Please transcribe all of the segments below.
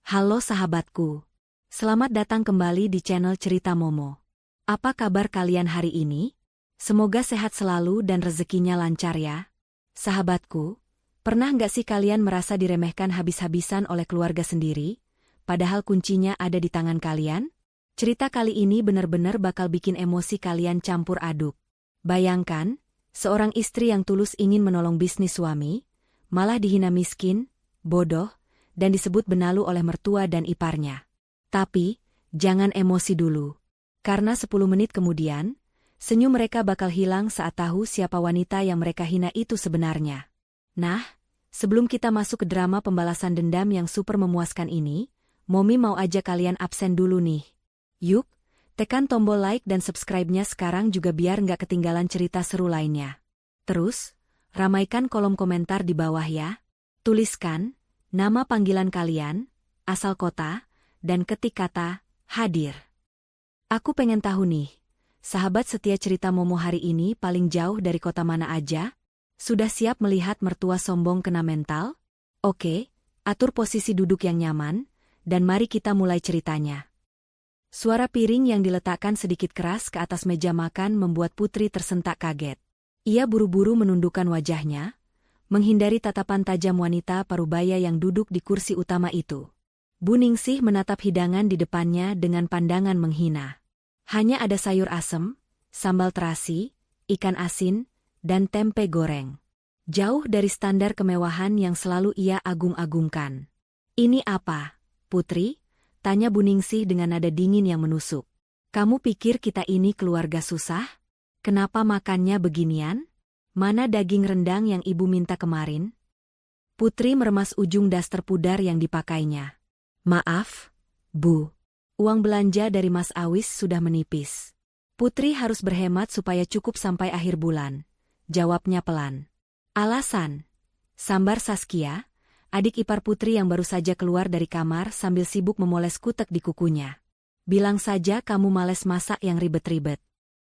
Halo sahabatku. Selamat datang kembali di channel Cerita Momo. Apa kabar kalian hari ini? Semoga sehat selalu dan rezekinya lancar ya. Sahabatku, pernah nggak sih kalian merasa diremehkan habis-habisan oleh keluarga sendiri, padahal kuncinya ada di tangan kalian? Cerita kali ini benar-benar bakal bikin emosi kalian campur aduk. Bayangkan, seorang istri yang tulus ingin menolong bisnis suami, malah dihina miskin, bodoh, dan disebut benalu oleh mertua dan iparnya. Tapi, jangan emosi dulu. Karena 10 menit kemudian, senyum mereka bakal hilang saat tahu siapa wanita yang mereka hina itu sebenarnya. Nah, sebelum kita masuk ke drama pembalasan dendam yang super memuaskan ini, Momi mau ajak kalian absen dulu nih. Yuk, tekan tombol like dan subscribe-nya sekarang juga biar nggak ketinggalan cerita seru lainnya. Terus, ramaikan kolom komentar di bawah ya. Tuliskan nama panggilan kalian, asal kota, dan ketik kata, hadir. Aku pengen tahu nih, sahabat setia Cerita Momo hari ini paling jauh dari kota mana aja? Sudah siap melihat mertua sombong kena mental? Oke, atur posisi duduk yang nyaman, dan mari kita mulai ceritanya. Suara piring yang diletakkan sedikit keras ke atas meja makan membuat Putri tersentak kaget. Ia buru-buru menundukkan wajahnya, menghindari tatapan tajam wanita parubaya yang duduk di kursi utama itu. Bu Ningsih menatap hidangan di depannya dengan pandangan menghina. Hanya ada sayur asem, sambal terasi, ikan asin, dan tempe goreng. Jauh dari standar kemewahan yang selalu ia agung-agungkan. "Ini apa, Putri?" tanya Bu Ningsih dengan nada dingin yang menusuk. "Kamu pikir kita ini keluarga susah? Kenapa makannya beginian? Mana daging rendang yang ibu minta kemarin?" Putri meremas ujung daster pudar yang dipakainya. "Maaf, Bu. Uang belanja dari Mas Awis sudah menipis. Putri harus berhemat supaya cukup sampai akhir bulan," jawabnya pelan. "Alasan?" sambar Saskia, adik ipar Putri yang baru saja keluar dari kamar sambil sibuk memoles kutek di kukunya. "Bilang saja kamu males masak yang ribet-ribet.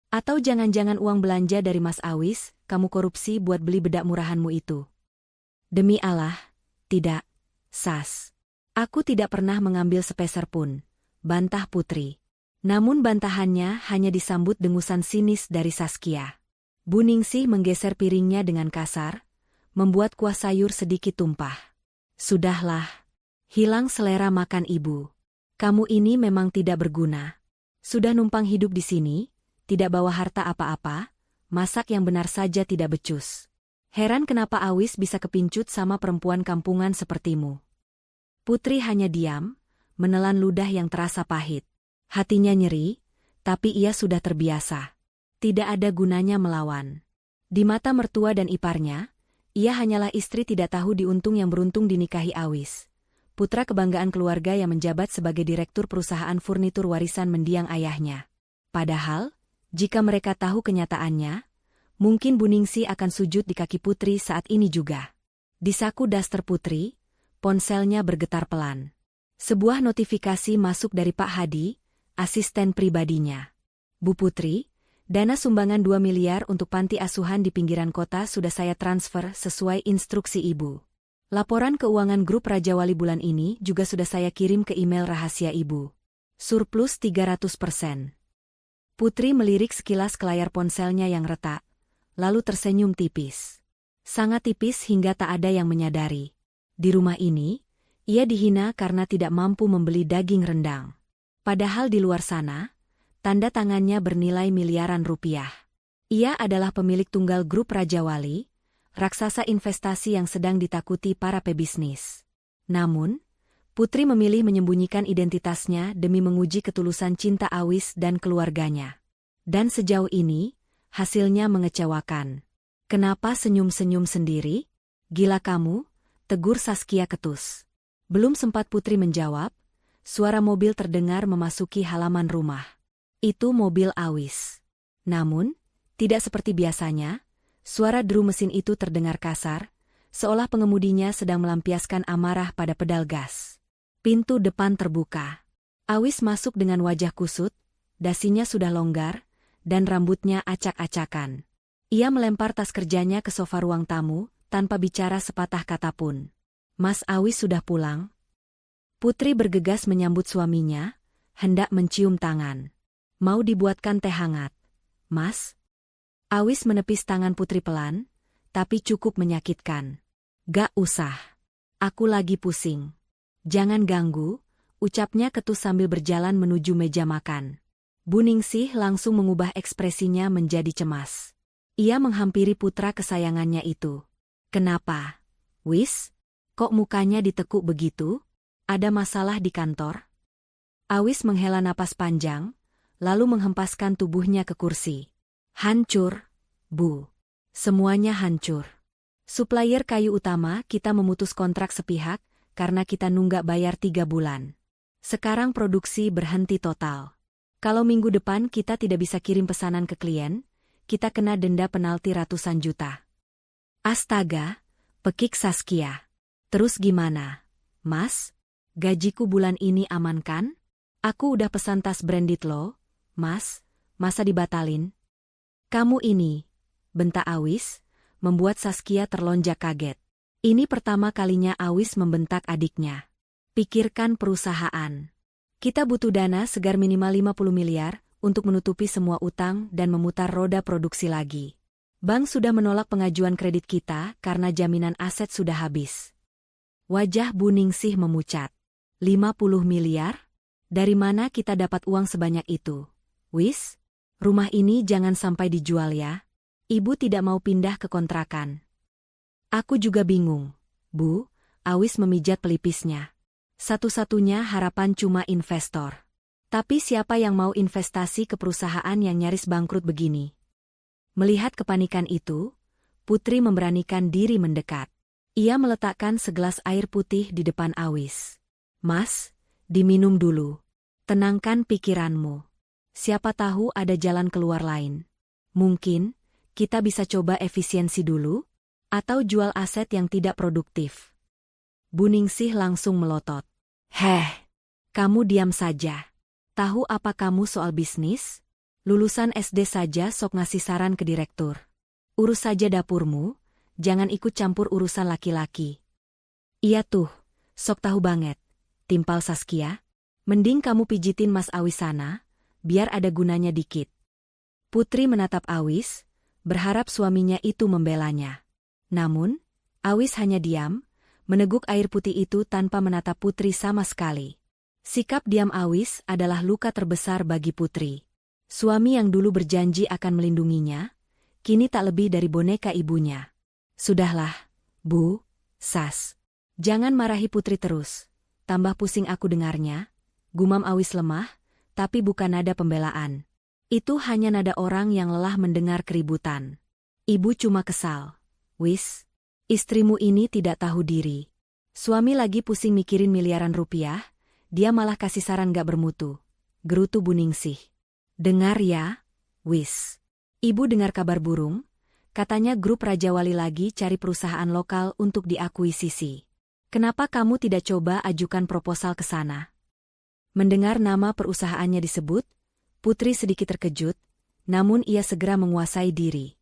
Atau jangan-jangan uang belanja dari Mas Awis, kamu korupsi buat beli bedak murahanmu itu?" "Demi Allah, tidak, Sas. Aku tidak pernah mengambil sepeser pun," bantah Putri. Namun bantahannya hanya disambut dengusan sinis dari Saskia. Bu Ningsih menggeser piringnya dengan kasar, membuat kuah sayur sedikit tumpah. "Sudahlah. Hilang selera makan ibu. Kamu ini memang tidak berguna. Sudah numpang hidup di sini, tidak bawa harta apa-apa, masak yang benar saja tidak becus. Heran kenapa Awis bisa kepincut sama perempuan kampungan sepertimu." Putri hanya diam, menelan ludah yang terasa pahit. Hatinya nyeri, tapi ia sudah terbiasa. Tidak ada gunanya melawan. Di mata mertua dan iparnya, ia hanyalah istri tidak tahu diuntung yang beruntung dinikahi Awis, putra kebanggaan keluarga yang menjabat sebagai direktur perusahaan furnitur warisan mendiang ayahnya. Padahal, jika mereka tahu kenyataannya, mungkin Bu Ningsih akan sujud di kaki Putri saat ini juga. Di saku daster Putri, ponselnya bergetar pelan. Sebuah notifikasi masuk dari Pak Hadi, asisten pribadinya. "Bu Putri, dana sumbangan 2 miliar untuk panti asuhan di pinggiran kota sudah saya transfer sesuai instruksi Ibu. Laporan keuangan grup Raja Wali bulan ini juga sudah saya kirim ke email rahasia Ibu. Surplus 300%. Putri melirik sekilas ke layar ponselnya yang retak, lalu tersenyum tipis. Sangat tipis hingga tak ada yang menyadari. Di rumah ini, ia dihina karena tidak mampu membeli daging rendang. Padahal di luar sana, tanda tangannya bernilai miliaran rupiah. Ia adalah pemilik tunggal grup Raja Wali, raksasa investasi yang sedang ditakuti para pebisnis. Namun, Putri memilih menyembunyikan identitasnya demi menguji ketulusan cinta Awis dan keluarganya. Dan sejauh ini, hasilnya mengecewakan. "Kenapa senyum-senyum sendiri? Gila kamu?" tegur Saskia ketus. Belum sempat Putri menjawab, suara mobil terdengar memasuki halaman rumah. Itu mobil Awis. Namun, tidak seperti biasanya, suara deru mesin itu terdengar kasar, seolah pengemudinya sedang melampiaskan amarah pada pedal gas. Pintu depan terbuka. Awis masuk dengan wajah kusut, dasinya sudah longgar, dan rambutnya acak-acakan. Ia melempar tas kerjanya ke sofa ruang tamu, tanpa bicara sepatah kata pun. "Mas Awis sudah pulang?" Putri bergegas menyambut suaminya, hendak mencium tangan. Mau dibuatkan teh hangat, Mas? Awis menepis tangan Putri pelan, tapi cukup menyakitkan. Gak usah. Aku lagi pusing. Jangan ganggu, ucapnya ketus sambil berjalan menuju meja makan. Bu Ningsih langsung mengubah ekspresinya menjadi cemas. Ia menghampiri putra kesayangannya itu. Kenapa? Wis? Kok mukanya ditekuk begitu? Ada masalah di kantor? Awis menghela napas panjang, lalu menghempaskan tubuhnya ke kursi. Hancur, Bu. Semuanya hancur. Supplier kayu utama kita memutus kontrak sepihak karena kita nunggak bayar 3 bulan. Sekarang produksi berhenti total. Kalau minggu depan kita tidak bisa kirim pesanan ke klien, kita kena denda penalti ratusan juta. Astaga, pekik Saskia. Terus gimana, Mas? Gajiku bulan ini aman kan? Aku udah pesan tas branded loh, Mas. Masa dibatalin? Kamu ini, bentak Awis, membuat Saskia terlonjak kaget. Ini pertama kalinya Awis membentak adiknya. Pikirkan perusahaan. Kita butuh dana segar minimal 50 miliar untuk menutupi semua utang dan memutar roda produksi lagi. Bank sudah menolak pengajuan kredit kita karena jaminan aset sudah habis. Wajah Bu Ningsih memucat. 50 miliar? Dari mana kita dapat uang sebanyak itu? Wis, rumah ini jangan sampai dijual ya. Ibu tidak mau pindah ke kontrakan. Aku juga bingung, Bu. Awis memijat pelipisnya. Satu-satunya harapan cuma investor. Tapi siapa yang mau investasi ke perusahaan yang nyaris bangkrut begini? Melihat kepanikan itu, Putri memberanikan diri mendekat. Ia meletakkan segelas air putih di depan Awis. Mas, diminum dulu. Tenangkan pikiranmu. Siapa tahu ada jalan keluar lain. Mungkin, kita bisa coba efisiensi dulu, atau jual aset yang tidak produktif. Bu Ningsih langsung melotot. Heh, kamu diam saja. Tahu apa kamu soal bisnis? Lulusan SD saja sok ngasih saran ke direktur. Urus saja dapurmu, jangan ikut campur urusan laki-laki. Iya tuh, sok tahu banget. Timpal Saskia. Mending kamu pijitin Mas Awis sana, biar ada gunanya dikit. Putri menatap Awis, berharap suaminya itu membelanya. Namun, Awis hanya diam, meneguk air putih itu tanpa menatap Putri sama sekali. Sikap diam Awis adalah luka terbesar bagi Putri. Suami yang dulu berjanji akan melindunginya, kini tak lebih dari boneka ibunya. Sudahlah, Bu, Sas. Jangan marahi Putri terus. Tambah pusing aku dengarnya. Gumam Awis lemah, tapi bukan nada pembelaan. Itu hanya nada orang yang lelah mendengar keributan. Ibu cuma kesal. Wis. Istrimu ini tidak tahu diri. Suami lagi pusing mikirin miliaran rupiah, dia malah kasih saran gak bermutu. Gerutu Bu Ningsih. Dengar ya, Wis. Ibu dengar kabar burung? Katanya grup Raja Wali lagi cari perusahaan lokal untuk diakuisisi. Kenapa kamu tidak coba ajukan proposal ke sana? Mendengar nama perusahaannya disebut, Putri sedikit terkejut, namun ia segera menguasai diri.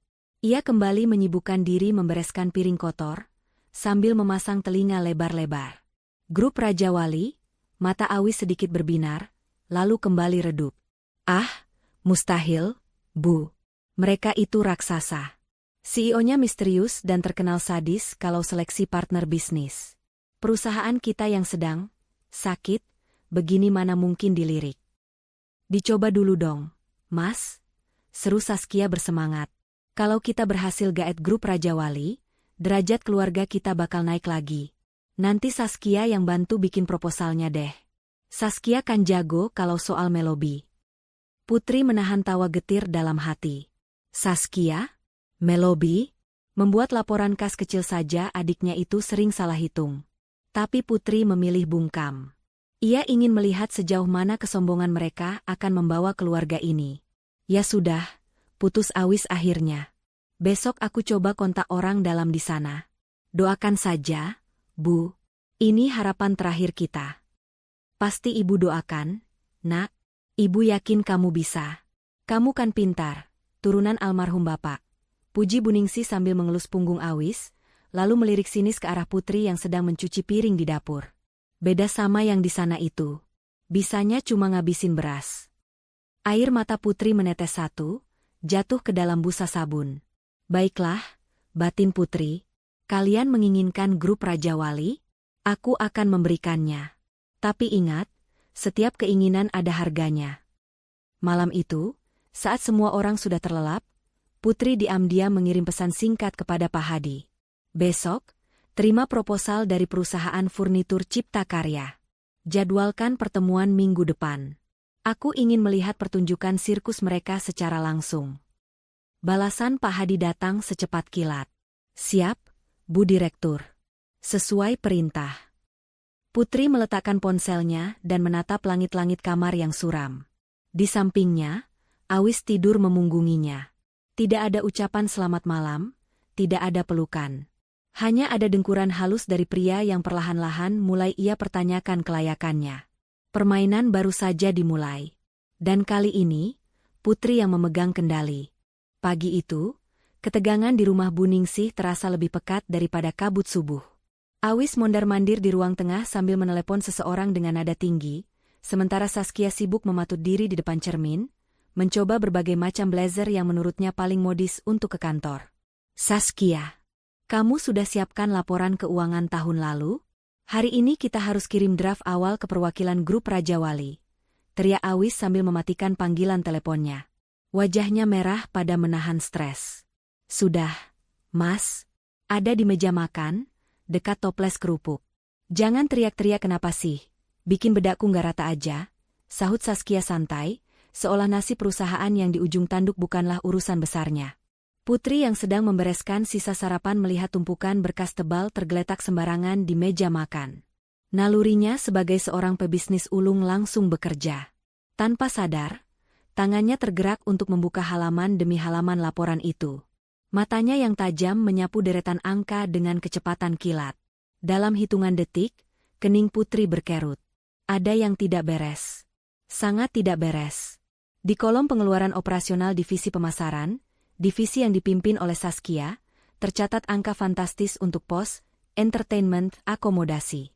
Ia kembali menyibukkan diri membereskan piring kotor, sambil memasang telinga lebar-lebar. Grup Raja Wali, mata Awis sedikit berbinar, lalu kembali redup. Ah, mustahil, Bu. Mereka itu raksasa. CEO-nya misterius dan terkenal sadis kalau seleksi partner bisnis. Perusahaan kita yang sedang sakit, begini mana mungkin dilirik. Dicoba dulu dong, Mas. Seru Saskia bersemangat. Kalau kita berhasil gaet grup Raja Wali, derajat keluarga kita bakal naik lagi. Nanti Saskia yang bantu bikin proposalnya deh. Saskia kan jago kalau soal melobi. Putri menahan tawa getir dalam hati. Saskia? Melobi? Membuat laporan kas kecil saja adiknya itu sering salah hitung. Tapi Putri memilih bungkam. Ia ingin melihat sejauh mana kesombongan mereka akan membawa keluarga ini. Ya sudah. Putus Awis akhirnya. Besok aku coba kontak orang dalam di sana. Doakan saja, Bu. Ini harapan terakhir kita. Pasti Ibu doakan, Nak. Ibu yakin kamu bisa. Kamu kan pintar, turunan almarhum Bapak. Puji Bu Ningsih sambil mengelus punggung Awis, lalu melirik sinis ke arah Putri yang sedang mencuci piring di dapur. Beda sama yang di sana itu. Bisanya cuma ngabisin beras. Air mata Putri menetes satu, jatuh ke dalam busa sabun. Baiklah, batin Putri. Kalian menginginkan grup Raja Wali? Aku akan memberikannya. Tapi ingat, setiap keinginan ada harganya. Malam itu, saat semua orang sudah terlelap, Putri diam-diam mengirim pesan singkat kepada Pak Hadi. Besok, terima proposal dari perusahaan furnitur Cipta Karya. Jadwalkan pertemuan minggu depan. Aku ingin melihat pertunjukan sirkus mereka secara langsung. Balasan Pak Hadi datang secepat kilat. Siap, Bu Direktur. Sesuai perintah. Putri meletakkan ponselnya dan menatap langit-langit kamar yang suram. Di sampingnya, Awis tidur memunggunginya. Tidak ada ucapan selamat malam, tidak ada pelukan. Hanya ada dengkuran halus dari pria yang perlahan-lahan mulai ia pertanyakan kelayakannya. Permainan baru saja dimulai. Dan kali ini, Putri yang memegang kendali. Pagi itu, ketegangan di rumah Bu Ningsih terasa lebih pekat daripada kabut subuh. Awis mondar-mandir di ruang tengah sambil menelepon seseorang dengan nada tinggi, sementara Saskia sibuk mematut diri di depan cermin, mencoba berbagai macam blazer yang menurutnya paling modis untuk ke kantor. Saskia, kamu sudah siapkan laporan keuangan tahun lalu? Hari ini kita harus kirim draft awal ke perwakilan grup Raja Wali. Teriak Awis sambil mematikan panggilan teleponnya. Wajahnya merah pada menahan stres. Sudah, Mas. Ada di meja makan, dekat toples kerupuk. Jangan teriak-teriak kenapa sih? Bikin bedakku nggak rata aja, sahut Saskia santai, seolah nasib perusahaan yang di ujung tanduk bukanlah urusan besarnya. Putri yang sedang membereskan sisa sarapan melihat tumpukan berkas tebal tergeletak sembarangan di meja makan. Nalurinya sebagai seorang pebisnis ulung langsung bekerja. Tanpa sadar, tangannya tergerak untuk membuka halaman demi halaman laporan itu. Matanya yang tajam menyapu deretan angka dengan kecepatan kilat. Dalam hitungan detik, kening Putri berkerut. Ada yang tidak beres. Sangat tidak beres. Di kolom pengeluaran operasional divisi pemasaran, divisi yang dipimpin oleh Saskia, tercatat angka fantastis untuk pos, entertainment, akomodasi.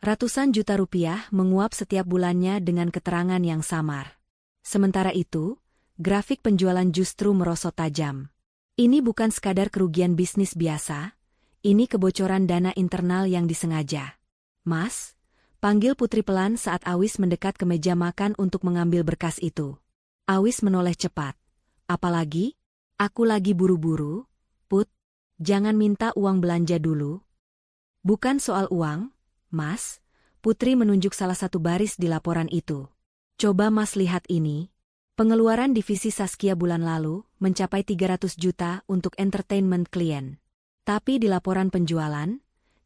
Ratusan juta rupiah menguap setiap bulannya dengan keterangan yang samar. Sementara itu, grafik penjualan justru merosot tajam. Ini bukan sekadar kerugian bisnis biasa, ini kebocoran dana internal yang disengaja. Mas, panggil Putri pelan saat Awis mendekat ke meja makan untuk mengambil berkas itu. Awis menoleh cepat. Apalagi? Aku lagi buru-buru, Put. Jangan minta uang belanja dulu. Bukan soal uang, Mas. Putri menunjuk salah satu baris di laporan itu. Coba Mas lihat ini. Pengeluaran divisi Saskia bulan lalu mencapai 300 juta untuk entertainment klien. Tapi di laporan penjualan,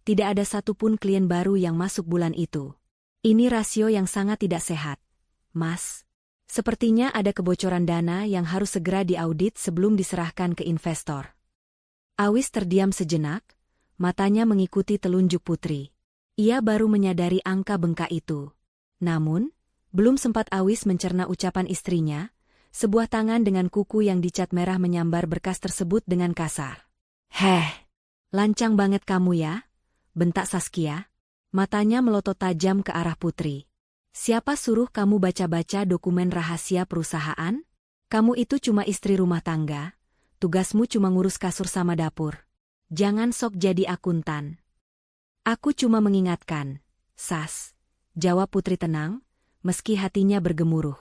tidak ada satupun klien baru yang masuk bulan itu. Ini rasio yang sangat tidak sehat, Mas. Sepertinya ada kebocoran dana yang harus segera diaudit sebelum diserahkan ke investor. Awis terdiam sejenak, matanya mengikuti telunjuk Putri. Ia baru menyadari angka bengkak itu. Namun, belum sempat Awis mencerna ucapan istrinya, sebuah tangan dengan kuku yang dicat merah menyambar berkas tersebut dengan kasar. Heh, lancang banget kamu ya, bentak Saskia. Matanya melotot tajam ke arah Putri. Siapa suruh kamu baca-baca dokumen rahasia perusahaan? Kamu itu cuma istri rumah tangga, tugasmu cuma ngurus kasur sama dapur. Jangan sok jadi akuntan. Aku cuma mengingatkan, Sas, jawab Putri tenang, meski hatinya bergemuruh.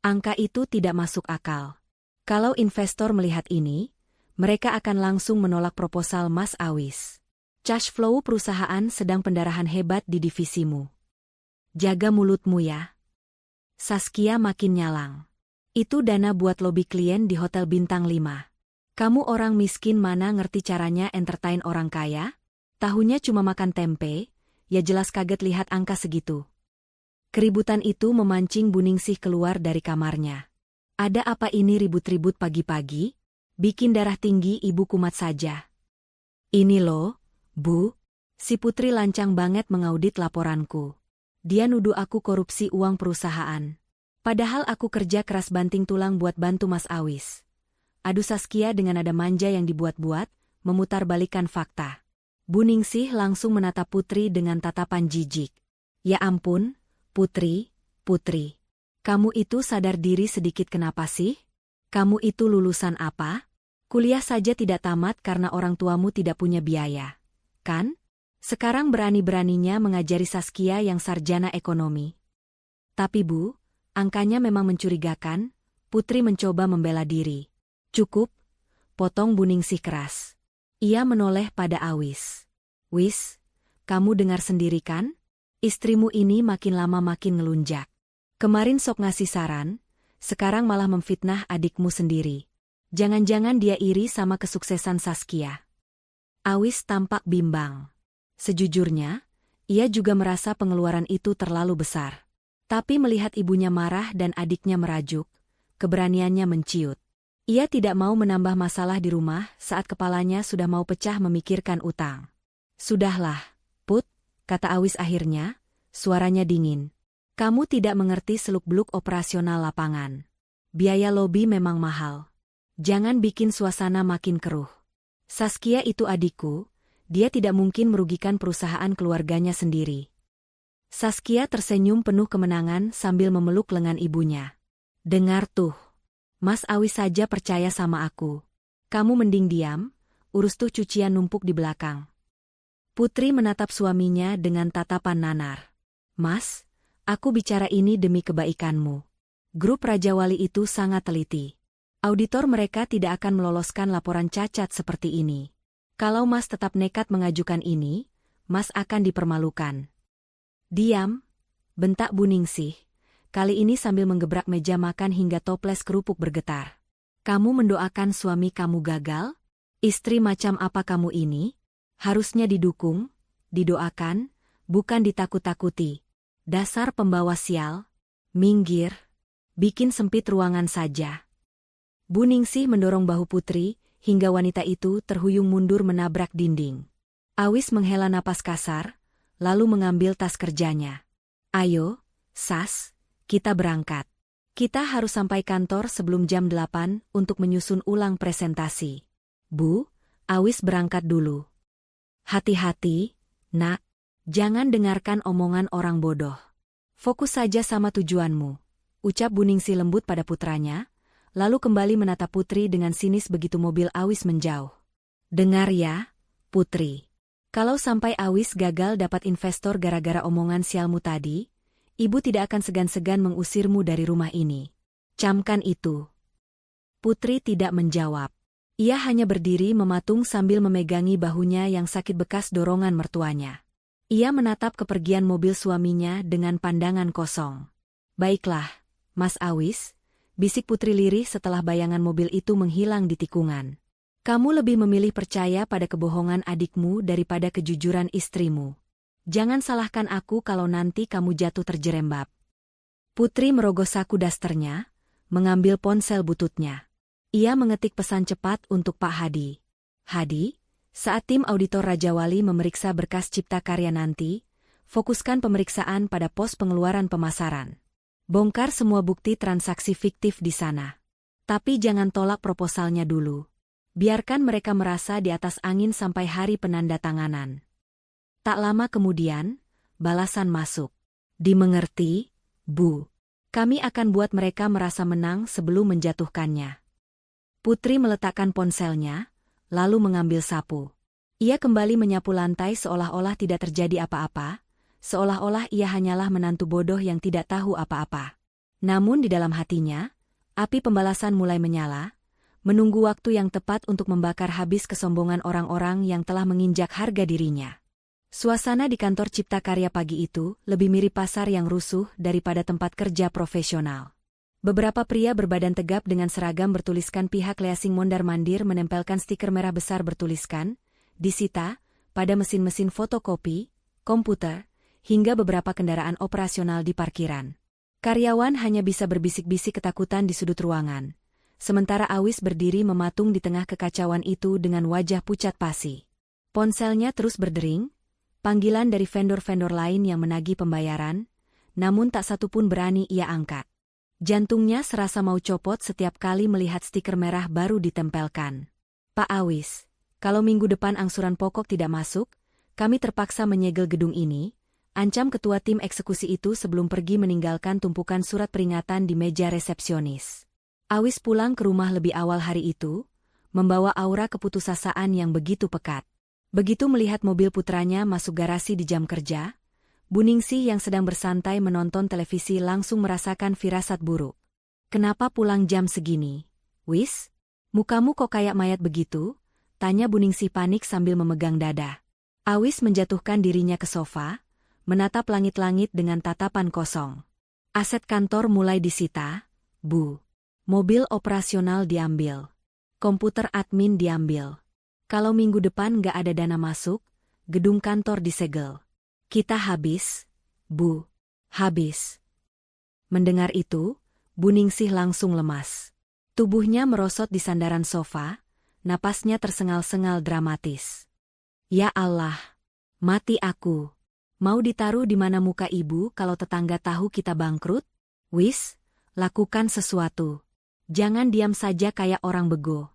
Angka itu tidak masuk akal. Kalau investor melihat ini, mereka akan langsung menolak proposal Mas Awis. Cash flow perusahaan sedang pendarahan hebat di divisimu. Jaga mulutmu ya. Saskia makin nyalang. Itu dana buat lobi klien di hotel bintang 5. Kamu orang miskin mana ngerti caranya entertain orang kaya? Tahunya cuma makan tempe, ya jelas kaget lihat angka segitu. Keributan itu memancing Bu Ningsih keluar dari kamarnya. Ada apa ini ribut-ribut pagi-pagi? Bikin darah tinggi ibu kumat saja. Ini loh, Bu. Si Putri lancang banget mengaudit laporanku. Dia nuduh aku korupsi uang perusahaan. Padahal aku kerja keras banting tulang buat bantu Mas Awis. Adu Saskia dengan nada manja yang dibuat-buat, memutarbalikkan fakta. Bu Ningsih langsung menatap Putri dengan tatapan jijik. Ya ampun, Putri, Putri. Kamu itu sadar diri sedikit kenapa sih? Kamu itu lulusan apa? Kuliah saja tidak tamat karena orang tuamu tidak punya biaya. Kan? Sekarang berani-beraninya mengajari Saskia yang sarjana ekonomi. Tapi Bu, angkanya memang mencurigakan. Putri mencoba membela diri. Cukup, potong Bu Ningsih keras. Ia menoleh pada Awis. Wis, kamu dengar sendiri kan? Istrimu ini makin lama makin ngelunjak. Kemarin sok ngasih saran, sekarang malah memfitnah adikmu sendiri. Jangan-jangan dia iri sama kesuksesan Saskia. Awis tampak bimbang. Sejujurnya, ia juga merasa pengeluaran itu terlalu besar. Tapi melihat ibunya marah dan adiknya merajuk, keberaniannya menciut. Ia tidak mau menambah masalah di rumah saat kepalanya sudah mau pecah memikirkan utang. Sudahlah, Put, kata Awis akhirnya, suaranya dingin. Kamu tidak mengerti seluk-beluk operasional lapangan. Biaya lobi memang mahal. Jangan bikin suasana makin keruh. Saskia itu adikku, dia tidak mungkin merugikan perusahaan keluarganya sendiri. Saskia tersenyum penuh kemenangan sambil memeluk lengan ibunya. Dengar tuh. Mas Awis saja percaya sama aku. Kamu mending diam, urus tuh cucian numpuk di belakang. Putri menatap suaminya dengan tatapan nanar. Mas, aku bicara ini demi kebaikanmu. Grup Raja Wali itu sangat teliti. Auditor mereka tidak akan meloloskan laporan cacat seperti ini. Kalau Mas tetap nekat mengajukan ini, Mas akan dipermalukan. Diam, bentak Bu Ningsih. Kali ini sambil menggebrak meja makan hingga toples kerupuk bergetar. Kamu mendoakan suami kamu gagal? Istri macam apa kamu ini? Harusnya didukung, didoakan, bukan ditakut-takuti. Dasar pembawa sial. Minggir. Bikin sempit ruangan saja. Bu Ningsih mendorong bahu Putri, hingga wanita itu terhuyung mundur menabrak dinding. Awis menghela napas kasar, lalu mengambil tas kerjanya. Ayo, Sas, kita berangkat. Kita harus sampai kantor sebelum jam 8 untuk menyusun ulang presentasi. Bu, Awis berangkat dulu. Hati-hati, Nak. Jangan dengarkan omongan orang bodoh. Fokus saja sama tujuanmu, ucap Bu Ningsih lembut pada putranya, lalu kembali menatap Putri dengan sinis begitu mobil Awis menjauh. Dengar ya, Putri. Kalau sampai Awis gagal dapat investor gara-gara omongan sialmu tadi, Ibu tidak akan segan-segan mengusirmu dari rumah ini. Camkan itu. Putri tidak menjawab. Ia hanya berdiri mematung sambil memegangi bahunya yang sakit bekas dorongan mertuanya. Ia menatap kepergian mobil suaminya dengan pandangan kosong. Baiklah, Mas Awis, bisik Putri lirih setelah bayangan mobil itu menghilang di tikungan. Kamu lebih memilih percaya pada kebohongan adikmu daripada kejujuran istrimu. Jangan salahkan aku kalau nanti kamu jatuh terjerembab. Putri merogoh saku dasternya, mengambil ponsel bututnya. Ia mengetik pesan cepat untuk Pak Hadi. Hadi, saat tim auditor Raja Wali memeriksa berkas cipta karya nanti, fokuskan pemeriksaan pada pos pengeluaran pemasaran. Bongkar semua bukti transaksi fiktif di sana. Tapi jangan tolak proposalnya dulu. Biarkan mereka merasa di atas angin sampai hari penandatanganan. Tak lama kemudian, balasan masuk. Dimengerti, Bu. Kami akan buat mereka merasa menang sebelum menjatuhkannya. Putri meletakkan ponselnya, lalu mengambil sapu. Ia kembali menyapu lantai seolah-olah tidak terjadi apa-apa, seolah-olah ia hanyalah menantu bodoh yang tidak tahu apa-apa. Namun di dalam hatinya, api pembalasan mulai menyala, menunggu waktu yang tepat untuk membakar habis kesombongan orang-orang yang telah menginjak harga dirinya. Suasana di kantor Cipta Karya pagi itu lebih mirip pasar yang rusuh daripada tempat kerja profesional. Beberapa pria berbadan tegap dengan seragam bertuliskan pihak leasing mondar-mandir menempelkan stiker merah besar bertuliskan, disita, pada mesin-mesin fotokopi, komputer, hingga beberapa kendaraan operasional di parkiran. Karyawan hanya bisa berbisik-bisik ketakutan di sudut ruangan, sementara Awis berdiri mematung di tengah kekacauan itu dengan wajah pucat pasi. Ponselnya terus berdering, panggilan dari vendor-vendor lain yang menagih pembayaran, namun tak satu pun berani ia angkat. Jantungnya serasa mau copot setiap kali melihat stiker merah baru ditempelkan. Pak Awis, kalau minggu depan angsuran pokok tidak masuk, kami terpaksa menyegel gedung ini, Ancam ketua tim eksekusi itu sebelum pergi meninggalkan tumpukan surat peringatan di meja resepsionis. Awis pulang ke rumah lebih awal hari itu, membawa aura keputusasaan yang begitu pekat. Begitu melihat mobil putranya masuk garasi di jam kerja, Bu Ningsih yang sedang bersantai menonton televisi langsung merasakan firasat buruk. "Kenapa pulang jam segini, Wis? Mukamu kok kayak mayat begitu?" tanya Bu Ningsih panik sambil memegang dada. Awis menjatuhkan dirinya ke sofa, menatap langit-langit dengan tatapan kosong. "Aset kantor mulai disita, Bu. Mobil operasional diambil. Komputer admin diambil. Kalau minggu depan nggak ada dana masuk, gedung kantor disegel. Kita habis, Bu. Habis." Mendengar itu, Bu Ningsih langsung lemas. Tubuhnya merosot di sandaran sofa, napasnya tersengal-sengal dramatis. "Ya Allah, mati aku. Mau ditaruh di mana muka ibu kalau tetangga tahu kita bangkrut? Wis, lakukan sesuatu. Jangan diam saja kayak orang bego."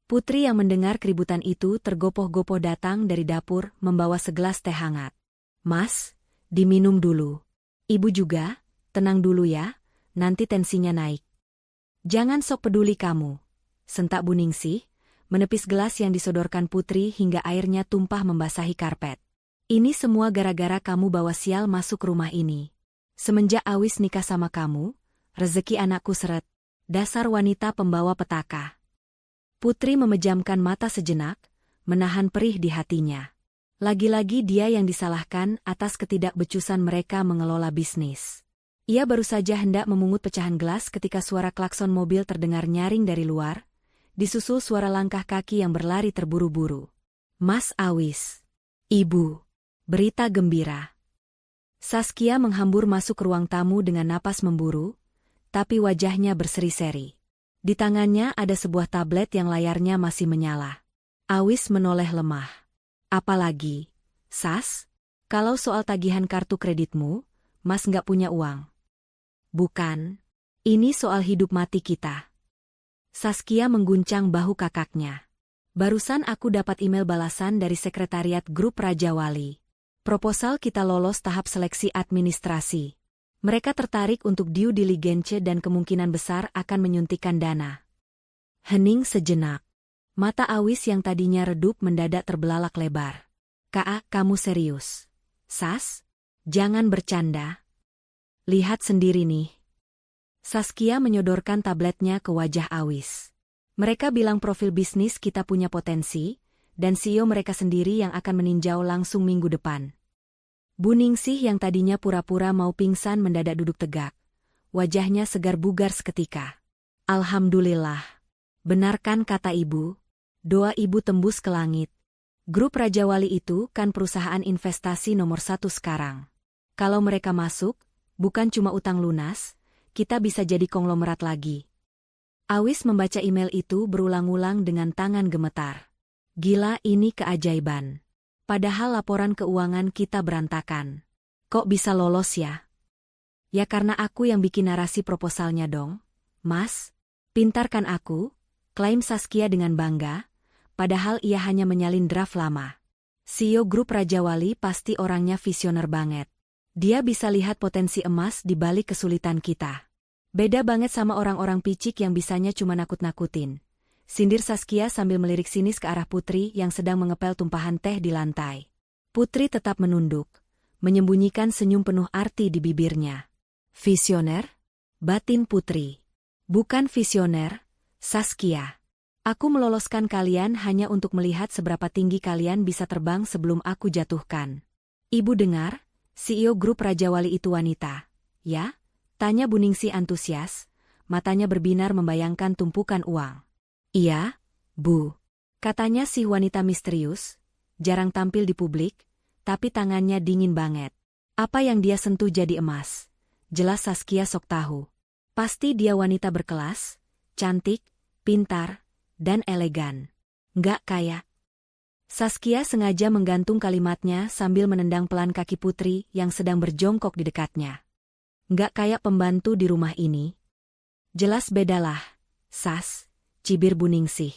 Putri yang mendengar keributan itu tergopoh-gopoh datang dari dapur membawa segelas teh hangat. "Mas, diminum dulu. Ibu juga, tenang dulu ya, nanti tensinya naik." "Jangan sok peduli kamu," sentak Bu Ningsih, menepis gelas yang disodorkan Putri hingga airnya tumpah membasahi karpet. "Ini semua gara-gara kamu bawa sial masuk rumah ini. Semenjak Awis nikah sama kamu, rezeki anakku seret. Dasar wanita pembawa petaka." Putri memejamkan mata sejenak, menahan perih di hatinya. Lagi-lagi dia yang disalahkan atas ketidakbecusan mereka mengelola bisnis. Ia baru saja hendak memungut pecahan gelas ketika suara klakson mobil terdengar nyaring dari luar, disusul suara langkah kaki yang berlari terburu-buru. "Mas Awis. Ibu. Berita gembira." Saskia menghambur masuk ke ruang tamu dengan napas memburu, tapi wajahnya berseri-seri. Di tangannya ada sebuah tablet yang layarnya masih menyala. Awis menoleh lemah. "Apalagi, Sas? Kalau soal tagihan kartu kreditmu, Mas nggak punya uang." "Bukan. Ini soal hidup mati kita." Saskia mengguncang bahu kakaknya. "Barusan aku dapat email balasan dari sekretariat grup Raja Wali. Proposal kita lolos tahap seleksi administrasi. Mereka tertarik untuk due diligence dan kemungkinan besar akan menyuntikkan dana." Hening sejenak. Mata Awis yang tadinya redup mendadak terbelalak lebar. "Kak, kamu serius? Sas? Jangan bercanda. Lihat sendiri nih." Saskia menyodorkan tabletnya ke wajah Awis. "Mereka bilang profil bisnis kita punya potensi, dan CEO mereka sendiri yang akan meninjau langsung minggu depan." Bu Ningsih yang tadinya pura-pura mau pingsan mendadak duduk tegak. Wajahnya segar bugar seketika. "Alhamdulillah. Benarkan kata ibu? Doa ibu tembus ke langit. Grup Raja Wali itu kan perusahaan investasi nomor 1 sekarang. Kalau mereka masuk, bukan cuma utang lunas, kita bisa jadi konglomerat lagi." Awis membaca email itu berulang-ulang dengan tangan gemetar. "Gila, ini keajaiban. Padahal laporan keuangan kita berantakan. Kok bisa lolos ya?" "Ya karena aku yang bikin narasi proposalnya dong, Mas. Pintarkan aku," klaim Saskia dengan bangga, padahal ia hanya menyalin draft lama. CEO grup Raja Wali pasti orangnya visioner banget. Dia bisa lihat potensi emas di balik kesulitan kita. Beda banget sama orang-orang picik yang bisanya cuma nakut-nakutin. Sindir Saskia sambil melirik sinis ke arah Putri yang sedang mengepel tumpahan teh di lantai. Putri tetap menunduk, menyembunyikan senyum penuh arti di bibirnya. "Visioner?" batin Putri. "Bukan visioner, Saskia. Aku meloloskan kalian hanya untuk melihat seberapa tinggi kalian bisa terbang sebelum aku jatuhkan." "Ibu dengar, CEO grup Raja Wali itu wanita, ya?" tanya Bu Ningsih antusias, matanya berbinar membayangkan tumpukan uang. "Iya, Bu," katanya si wanita misterius, jarang tampil di publik, tapi tangannya dingin banget. Apa yang dia sentuh jadi emas. Jelas Saskia sok tahu. Pasti dia wanita berkelas, cantik, pintar, dan elegan. Nggak kayak. Saskia sengaja menggantung kalimatnya sambil menendang pelan kaki Putri yang sedang berjongkok di dekatnya. "Nggak kayak pembantu di rumah ini." "Jelas bedalah, Sas," cibir Bu Ningsih.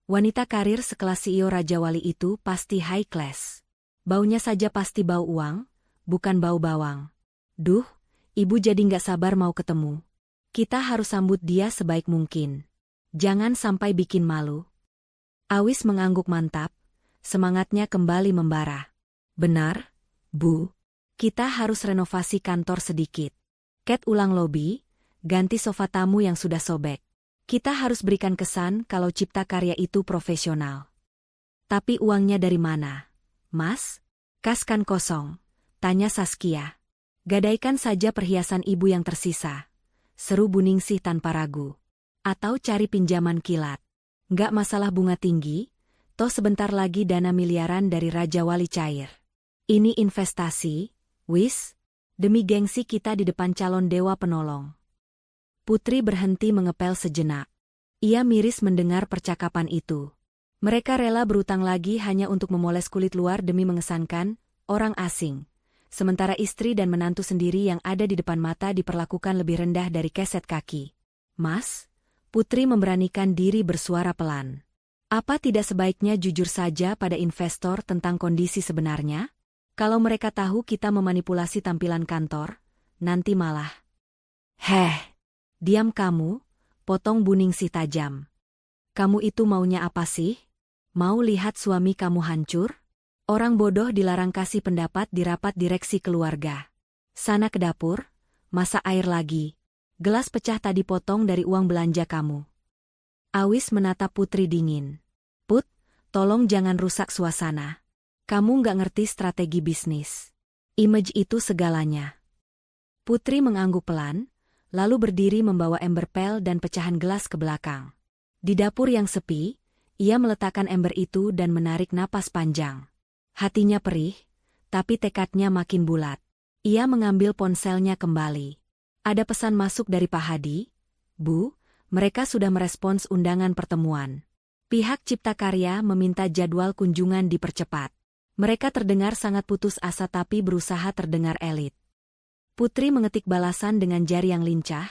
"Wanita karir sekelas CEO Raja Wali itu pasti high class. Baunya saja pasti bau uang, bukan bau bawang. Duh, ibu jadi nggak sabar mau ketemu. Kita harus sambut dia sebaik mungkin. Jangan sampai bikin malu. Awis mengangguk mantap, semangatnya kembali membara. Benar, Bu. Kita harus renovasi kantor sedikit. Cat ulang lobi, ganti sofa tamu yang sudah sobek. Kita harus berikan kesan kalau cipta karya itu profesional. Tapi uangnya dari mana? Mas? Kas kan kosong, tanya Saskia. Gadaikan saja perhiasan ibu yang tersisa. Seru Bu Ningsih tanpa ragu. Atau cari pinjaman kilat. Nggak masalah bunga tinggi, toh sebentar lagi dana miliaran dari Raja Wali cair. Ini investasi, wis, demi gengsi kita di depan calon dewa penolong. Putri berhenti mengepel sejenak. Ia miris mendengar percakapan itu. Mereka rela berutang lagi hanya untuk memoles kulit luar demi mengesankan orang asing. Sementara istri dan menantu sendiri yang ada di depan mata diperlakukan lebih rendah dari keset kaki. Mas, Putri memberanikan diri bersuara pelan. Apa tidak sebaiknya jujur saja pada investor tentang kondisi sebenarnya? Kalau mereka tahu kita memanipulasi tampilan kantor, nanti malah. Diam kamu, potong Bu Ningsih tajam. Kamu itu maunya apa sih? Mau lihat suami kamu hancur? Orang bodoh dilarang kasih pendapat di rapat direksi keluarga. Sana ke dapur, masak air lagi. Gelas pecah tadi potong dari uang belanja kamu. Awis menatap Putri dingin. Put, tolong jangan rusak suasana. Kamu nggak ngerti strategi bisnis. Image itu segalanya. Putri mengangguk pelan, lalu berdiri membawa ember pel dan pecahan gelas ke belakang. Di dapur yang sepi, ia meletakkan ember itu dan menarik napas panjang. Hatinya perih, tapi tekadnya makin bulat. Ia mengambil ponselnya kembali. Ada pesan masuk dari Pak Hadi. Bu, mereka sudah merespons undangan pertemuan. Pihak Cipta Karya meminta jadwal kunjungan dipercepat. Mereka terdengar sangat putus asa tapi berusaha terdengar elit. Putri mengetik balasan dengan jari yang lincah,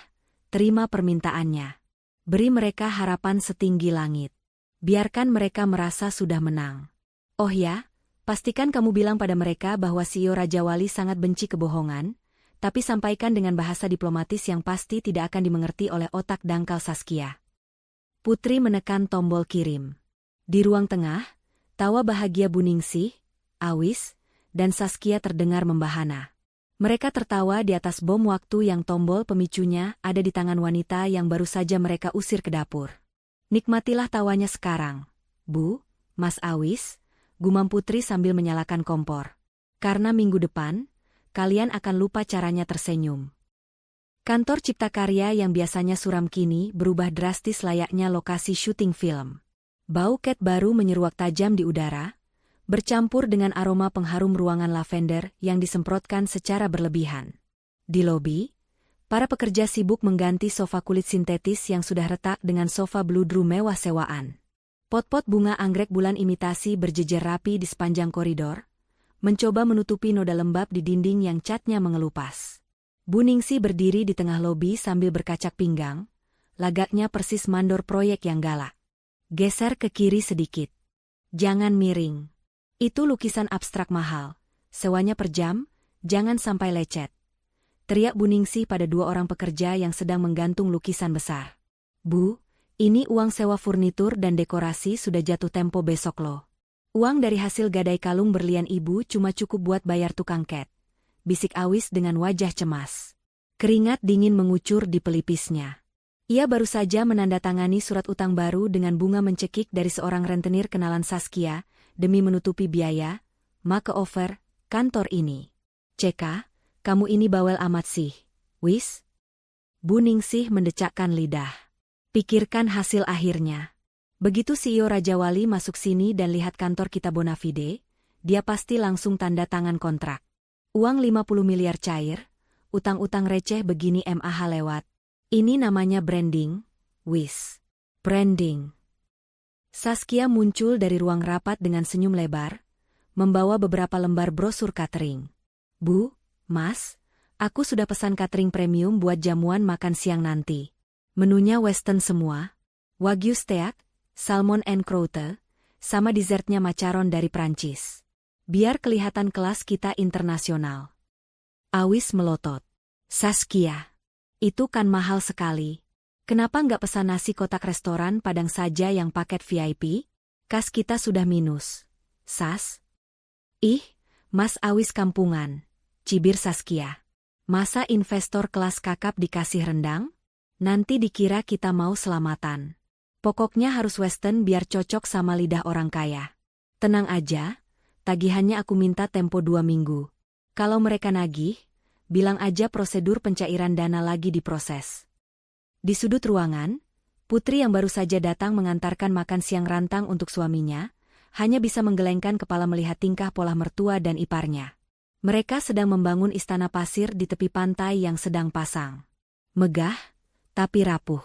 terima permintaannya. Beri mereka harapan setinggi langit. Biarkan mereka merasa sudah menang. Oh ya, pastikan kamu bilang pada mereka bahwa CEO Raja Wali sangat benci kebohongan, tapi sampaikan dengan bahasa diplomatis yang pasti tidak akan dimengerti oleh otak dangkal Saskia. Putri menekan tombol kirim. Di ruang tengah, tawa bahagia Bu Ningsih, Awis, dan Saskia terdengar membahana. Mereka tertawa di atas bom waktu yang tombol pemicunya ada di tangan wanita yang baru saja mereka usir ke dapur. Nikmatilah tawanya sekarang, Bu, Mas Awis, gumam Putri sambil menyalakan kompor. Karena minggu depan, kalian akan lupa caranya tersenyum. Kantor Cipta Karya yang biasanya suram kini berubah drastis layaknya lokasi syuting film. Bau cat baru menyeruak tajam di udara, bercampur dengan aroma pengharum ruangan lavender yang disemprotkan secara berlebihan. Di lobi, para pekerja sibuk mengganti sofa kulit sintetis yang sudah retak dengan sofa bludru mewah sewaan. Pot-pot bunga anggrek bulan imitasi berjejer rapi di sepanjang koridor, mencoba menutupi noda lembab di dinding yang catnya mengelupas. Bu Ningsih berdiri di tengah lobi sambil berkacak pinggang, lagaknya persis mandor proyek yang galak. Geser ke kiri sedikit. Jangan miring. Itu lukisan abstrak mahal. Sewanya per jam, jangan sampai lecet. Teriak Bu Ningsih pada dua orang pekerja yang sedang menggantung lukisan besar. Bu, ini uang sewa furnitur dan dekorasi sudah jatuh tempo besok loh. Uang dari hasil gadai kalung berlian ibu cuma cukup buat bayar tukang cat. Bisik Awis dengan wajah cemas. Keringat dingin mengucur di pelipisnya. Ia baru saja menandatangani surat utang baru dengan bunga mencekik dari seorang rentenir kenalan Saskia, demi menutupi biaya, make-over, kantor ini. CK, kamu ini bawel amat sih, wis? Bu Ningsih mendecakkan lidah. Pikirkan hasil akhirnya. Begitu CEO Raja Wali masuk sini dan lihat kantor kita Bonafide, dia pasti langsung tanda tangan kontrak. Uang 50 miliar cair, utang-utang receh begini MAH lewat. Ini namanya branding, wis. Branding. Saskia muncul dari ruang rapat dengan senyum lebar, membawa beberapa lembar brosur catering. Bu, Mas, aku sudah pesan catering premium buat jamuan makan siang nanti. Menunya western semua, wagyu steak, salmon and croûte, sama dessertnya macaron dari Prancis. Biar kelihatan kelas kita internasional. Awis melotot. Saskia, itu kan mahal sekali. Kenapa nggak pesan nasi kotak restoran Padang saja yang paket VIP? Kas kita sudah minus. Sas? Ih, Mas Awis kampungan. Cibir Saskia. Masa investor kelas kakap dikasih rendang? Nanti dikira kita mau selamatan. Pokoknya harus western biar cocok sama lidah orang kaya. Tenang aja, tagihannya aku minta tempo 2 minggu. Kalau mereka nagih, bilang aja prosedur pencairan dana lagi diproses. Di sudut ruangan, Putri yang baru saja datang mengantarkan makan siang rantang untuk suaminya, hanya bisa menggelengkan kepala melihat tingkah pola mertua dan iparnya. Mereka sedang membangun istana pasir di tepi pantai yang sedang pasang. Megah, tapi rapuh.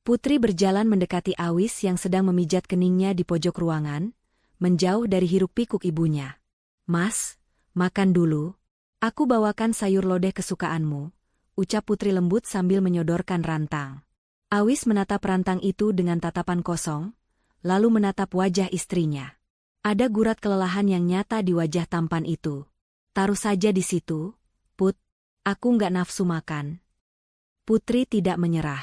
Putri berjalan mendekati Awis yang sedang memijat keningnya di pojok ruangan, menjauh dari hiruk-pikuk ibunya. Mas, makan dulu. Aku bawakan sayur lodeh kesukaanmu, ucap Putri lembut sambil menyodorkan rantang. Awis menatap rantang itu dengan tatapan kosong, lalu menatap wajah istrinya. Ada gurat kelelahan yang nyata di wajah tampan itu. Taruh saja di situ, Put, aku nggak nafsu makan. Putri tidak menyerah.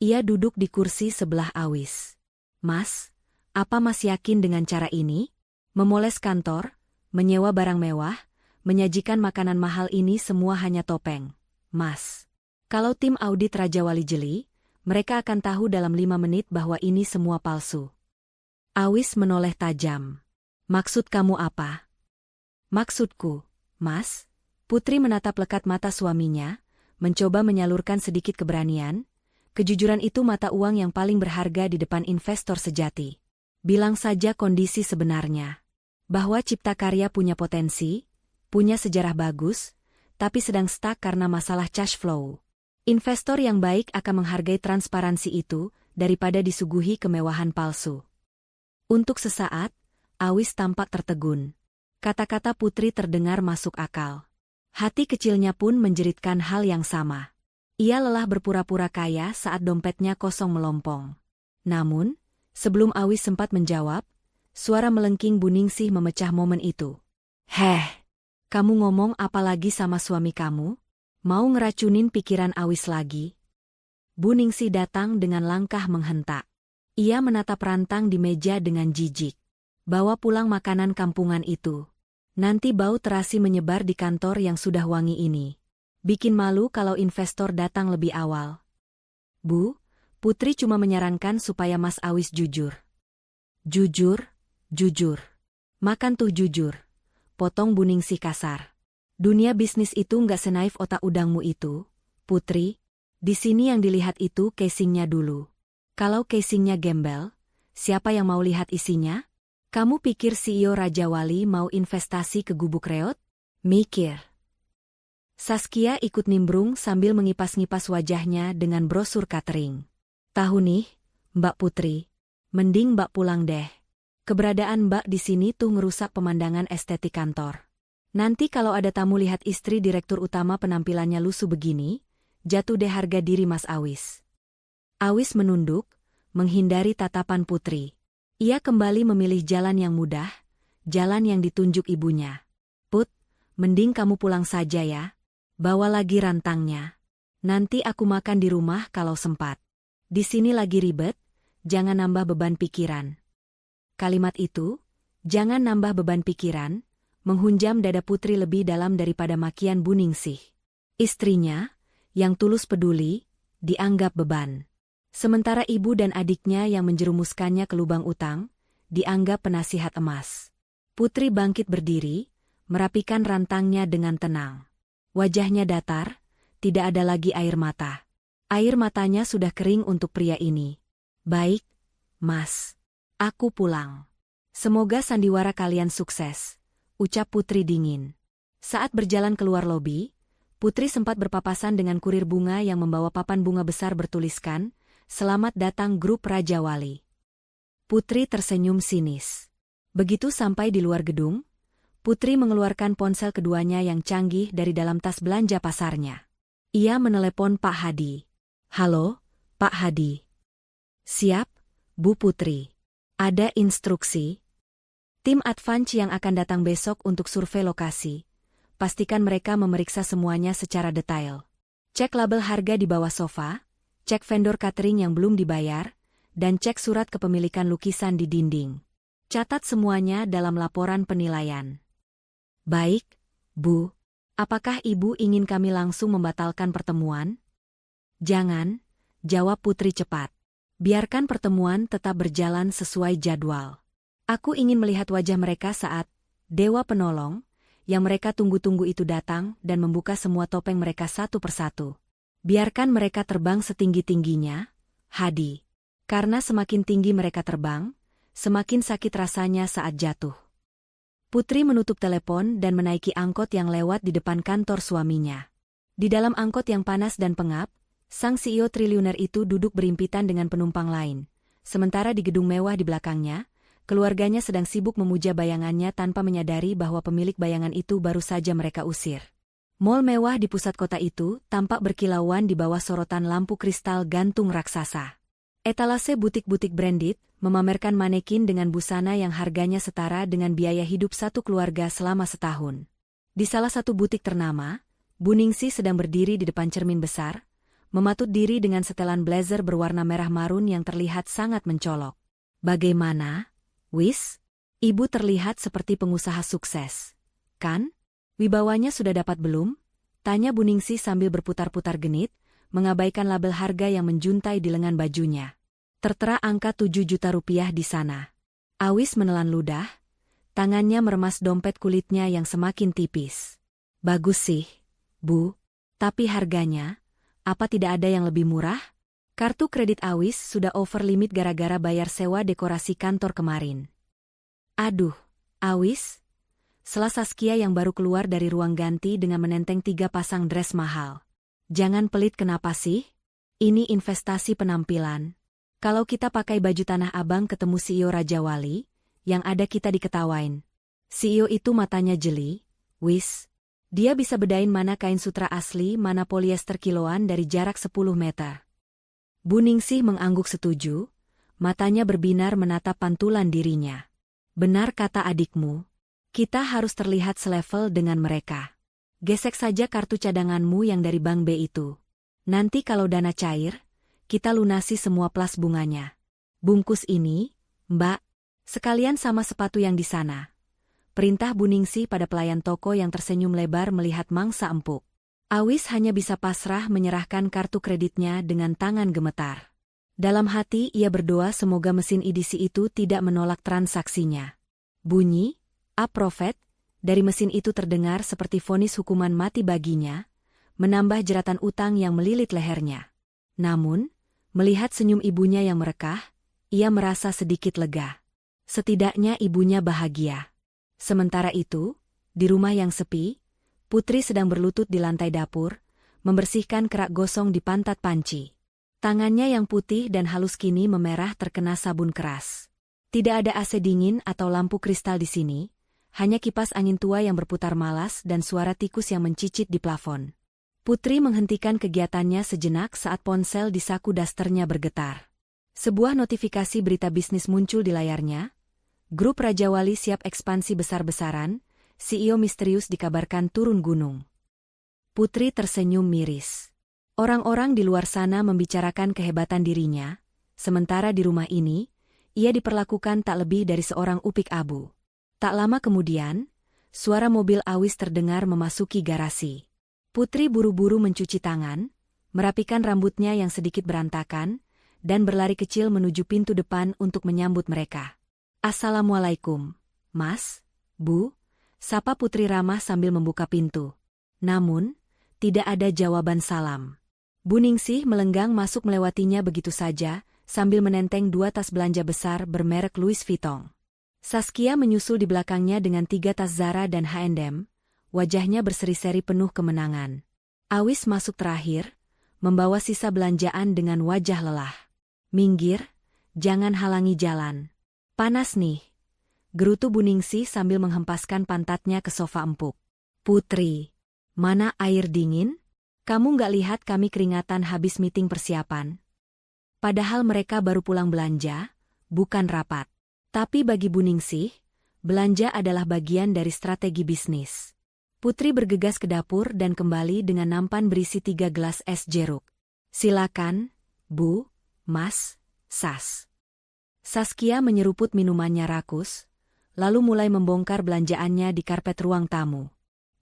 Ia duduk di kursi sebelah Awis. Mas, apa Mas yakin dengan cara ini? Memoles kantor, menyewa barang mewah, menyajikan makanan mahal ini semua hanya topeng. Mas, kalau tim audit Raja Wali jeli, mereka akan tahu dalam 5 menit bahwa ini semua palsu. Awis menoleh tajam. Maksud kamu apa? Maksudku, Mas, Putri menatap lekat mata suaminya, mencoba menyalurkan sedikit keberanian. Kejujuran itu mata uang yang paling berharga di depan investor sejati. Bilang saja kondisi sebenarnya. Bahwa Cipta Karya punya potensi, punya sejarah bagus, tapi sedang stuck karena masalah cash flow. Investor yang baik akan menghargai transparansi itu, daripada disuguhi kemewahan palsu. Untuk sesaat, Awis tampak tertegun. Kata-kata Putri terdengar masuk akal. Hati kecilnya pun menjeritkan hal yang sama. Ia lelah berpura-pura kaya saat dompetnya kosong melompong. Namun, sebelum Awis sempat menjawab, suara melengking Bu Ningsih memecah momen itu. Heh, kamu ngomong apa lagi sama suami kamu? Mau ngeracunin pikiran Awis lagi? Bu Ningsih datang dengan langkah menghentak. Ia menatap rantang di meja dengan jijik. Bawa pulang makanan kampungan itu. Nanti bau terasi menyebar di kantor yang sudah wangi ini. Bikin malu kalau investor datang lebih awal. Bu, Putri cuma menyarankan supaya Mas Awis jujur. Jujur, jujur. Makan tuh jujur. Potong Bu Ningsih kasar. Dunia bisnis itu nggak senaif otak udangmu itu, Putri. Di sini yang dilihat itu casingnya dulu. Kalau casingnya gembel, siapa yang mau lihat isinya? Kamu pikir CEO Raja Wali mau investasi ke Gubuk Reot? Mikir. Saskia ikut nimbrung sambil mengipas-ngipas wajahnya dengan brosur catering. Tahu nih, Mbak Putri, mending Mbak pulang deh. Keberadaan Mbak di sini tuh ngerusak pemandangan estetik kantor. Nanti kalau ada tamu lihat istri direktur utama penampilannya lusuh begini, jatuh deh harga diri Mas Awis. Awis menunduk, menghindari tatapan Putri. Ia kembali memilih jalan yang mudah, jalan yang ditunjuk ibunya. Put, mending kamu pulang saja ya. Bawa lagi rantangnya. Nanti aku makan di rumah kalau sempat. Di sini lagi ribet, jangan nambah beban pikiran. Kalimat itu, jangan nambah beban pikiran, menghunjam dada Putri lebih dalam daripada makian Bu Ningsih. Istrinya, yang tulus peduli, dianggap beban. Sementara ibu dan adiknya yang menjerumuskannya ke lubang utang, dianggap penasihat emas. Putri bangkit berdiri, merapikan rantangnya dengan tenang. Wajahnya datar, tidak ada lagi air mata. Air matanya sudah kering untuk pria ini. Baik, Mas. Aku pulang. Semoga sandiwara kalian sukses, ucap Putri dingin. Saat berjalan keluar lobi, Putri sempat berpapasan dengan kurir bunga yang membawa papan bunga besar bertuliskan, "Selamat datang grup Raja Wali." Putri tersenyum sinis. Begitu sampai di luar gedung, Putri mengeluarkan ponsel keduanya yang canggih dari dalam tas belanja pasarnya. Ia menelepon Pak Hadi. Halo, Pak Hadi. Siap, Bu Putri. Ada instruksi? Tim advance yang akan datang besok untuk survei lokasi. pastikan mereka memeriksa semuanya secara detail. Cek label harga di bawah sofa, cek vendor catering yang belum dibayar, dan cek surat kepemilikan lukisan di dinding. Catat semuanya dalam laporan penilaian. Baik, Bu. Apakah Ibu ingin kami langsung membatalkan pertemuan? Jangan, jawab Putri cepat. Biarkan pertemuan tetap berjalan sesuai jadwal. Aku ingin melihat wajah mereka saat Dewa Penolong, yang mereka tunggu-tunggu itu datang dan membuka semua topeng mereka satu persatu. Biarkan mereka terbang setinggi-tingginya, Hadi. Karena semakin tinggi mereka terbang, semakin sakit rasanya saat jatuh. Putri menutup telepon dan menaiki angkot yang lewat di depan kantor suaminya. Di dalam angkot yang panas dan pengap, sang CEO triliuner itu duduk berimpitan dengan penumpang lain. Sementara di gedung mewah di belakangnya, keluarganya sedang sibuk memuja bayangannya tanpa menyadari bahwa pemilik bayangan itu baru saja mereka usir. Mall mewah di pusat kota itu tampak berkilauan di bawah sorotan lampu kristal gantung raksasa. Etalase butik-butik branded memamerkan manekin dengan busana yang harganya setara dengan biaya hidup satu keluarga selama setahun. Di salah satu butik ternama, Bu Ningsih sedang berdiri di depan cermin besar, mematut diri dengan setelan blazer berwarna merah marun yang terlihat sangat mencolok. Bagaimana, Wis? Ibu terlihat seperti pengusaha sukses. Kan? Wibawanya sudah dapat belum? Tanya Bu Ningsih sambil berputar-putar genit, mengabaikan label harga yang menjuntai di lengan bajunya. Tertera angka 7 juta rupiah di sana. Awis menelan ludah, tangannya meremas dompet kulitnya yang semakin tipis. Bagus sih, Bu. Tapi harganya, apa tidak ada yang lebih murah? Kartu kredit Awis sudah over limit gara-gara bayar sewa dekorasi kantor kemarin. Aduh, Awis. Sela Saskia yang baru keluar dari ruang ganti dengan menenteng 3 pasang dress mahal. Jangan pelit kenapa sih? Ini investasi penampilan. Kalau kita pakai baju Tanah Abang ketemu CEO Raja Wali, yang ada kita diketawain. CEO itu matanya jeli, Wis. Dia bisa bedain mana kain sutra asli, mana polyester kiloan dari jarak 10 meter. Bu Ningsih mengangguk setuju, matanya berbinar menatap pantulan dirinya. Benar kata adikmu, kita harus terlihat selevel dengan mereka. Gesek saja kartu cadanganmu yang dari Bank B itu. Nanti kalau dana cair, kita lunasi semua plus bunganya. Bungkus ini, Mbak, sekalian sama sepatu yang di sana. Perintah Bu Ningsih pada pelayan toko yang tersenyum lebar melihat mangsa empuk. Awis hanya bisa pasrah menyerahkan kartu kreditnya dengan tangan gemetar. Dalam hati ia berdoa semoga mesin edisi itu tidak menolak transaksinya. Bunyi, "Aprofet," dari mesin itu terdengar seperti vonis hukuman mati baginya, menambah jeratan utang yang melilit lehernya. Namun, melihat senyum ibunya yang merekah, ia merasa sedikit lega. Setidaknya ibunya bahagia. Sementara itu, di rumah yang sepi, Putri sedang berlutut di lantai dapur, membersihkan kerak gosong di pantat panci. Tangannya yang putih dan halus kini memerah terkena sabun keras. Tidak ada AC dingin atau lampu kristal di sini, hanya kipas angin tua yang berputar malas dan suara tikus yang mencicit di plafon. Putri menghentikan kegiatannya sejenak saat ponsel di saku dasternya bergetar. Sebuah notifikasi berita bisnis muncul di layarnya. Grup Raja Wali siap ekspansi besar-besaran, CEO misterius dikabarkan turun gunung. Putri tersenyum miris. Orang-orang di luar sana membicarakan kehebatan dirinya, sementara di rumah ini, ia diperlakukan tak lebih dari seorang upik abu. Tak lama kemudian, suara mobil Awis terdengar memasuki garasi. Putri buru-buru mencuci tangan, merapikan rambutnya yang sedikit berantakan, dan berlari kecil menuju pintu depan untuk menyambut mereka. "Assalamualaikum, Mas, Bu," sapa Putri ramah sambil membuka pintu. Namun, tidak ada jawaban salam. Bu Ningsih melenggang masuk melewatinya begitu saja, sambil menenteng 2 tas belanja besar bermerek Louis Vuitton. Saskia menyusul di belakangnya dengan 3 tas Zara dan H&M, wajahnya berseri-seri penuh kemenangan. Awis masuk terakhir, membawa sisa belanjaan dengan wajah lelah. "Minggir, jangan halangi jalan. Panas nih," gerutu Bu Ningsih sambil menghempaskan pantatnya ke sofa empuk. "Putri, mana air dingin? Kamu nggak lihat kami keringatan habis meeting persiapan?" Padahal mereka baru pulang belanja, bukan rapat. Tapi bagi Bu Ningsih, belanja adalah bagian dari strategi bisnis. Putri bergegas ke dapur dan kembali dengan nampan berisi 3 gelas es jeruk. Silakan, Bu, Mas, Sas. Saskia menyeruput minumannya rakus, lalu mulai membongkar belanjaannya di karpet ruang tamu.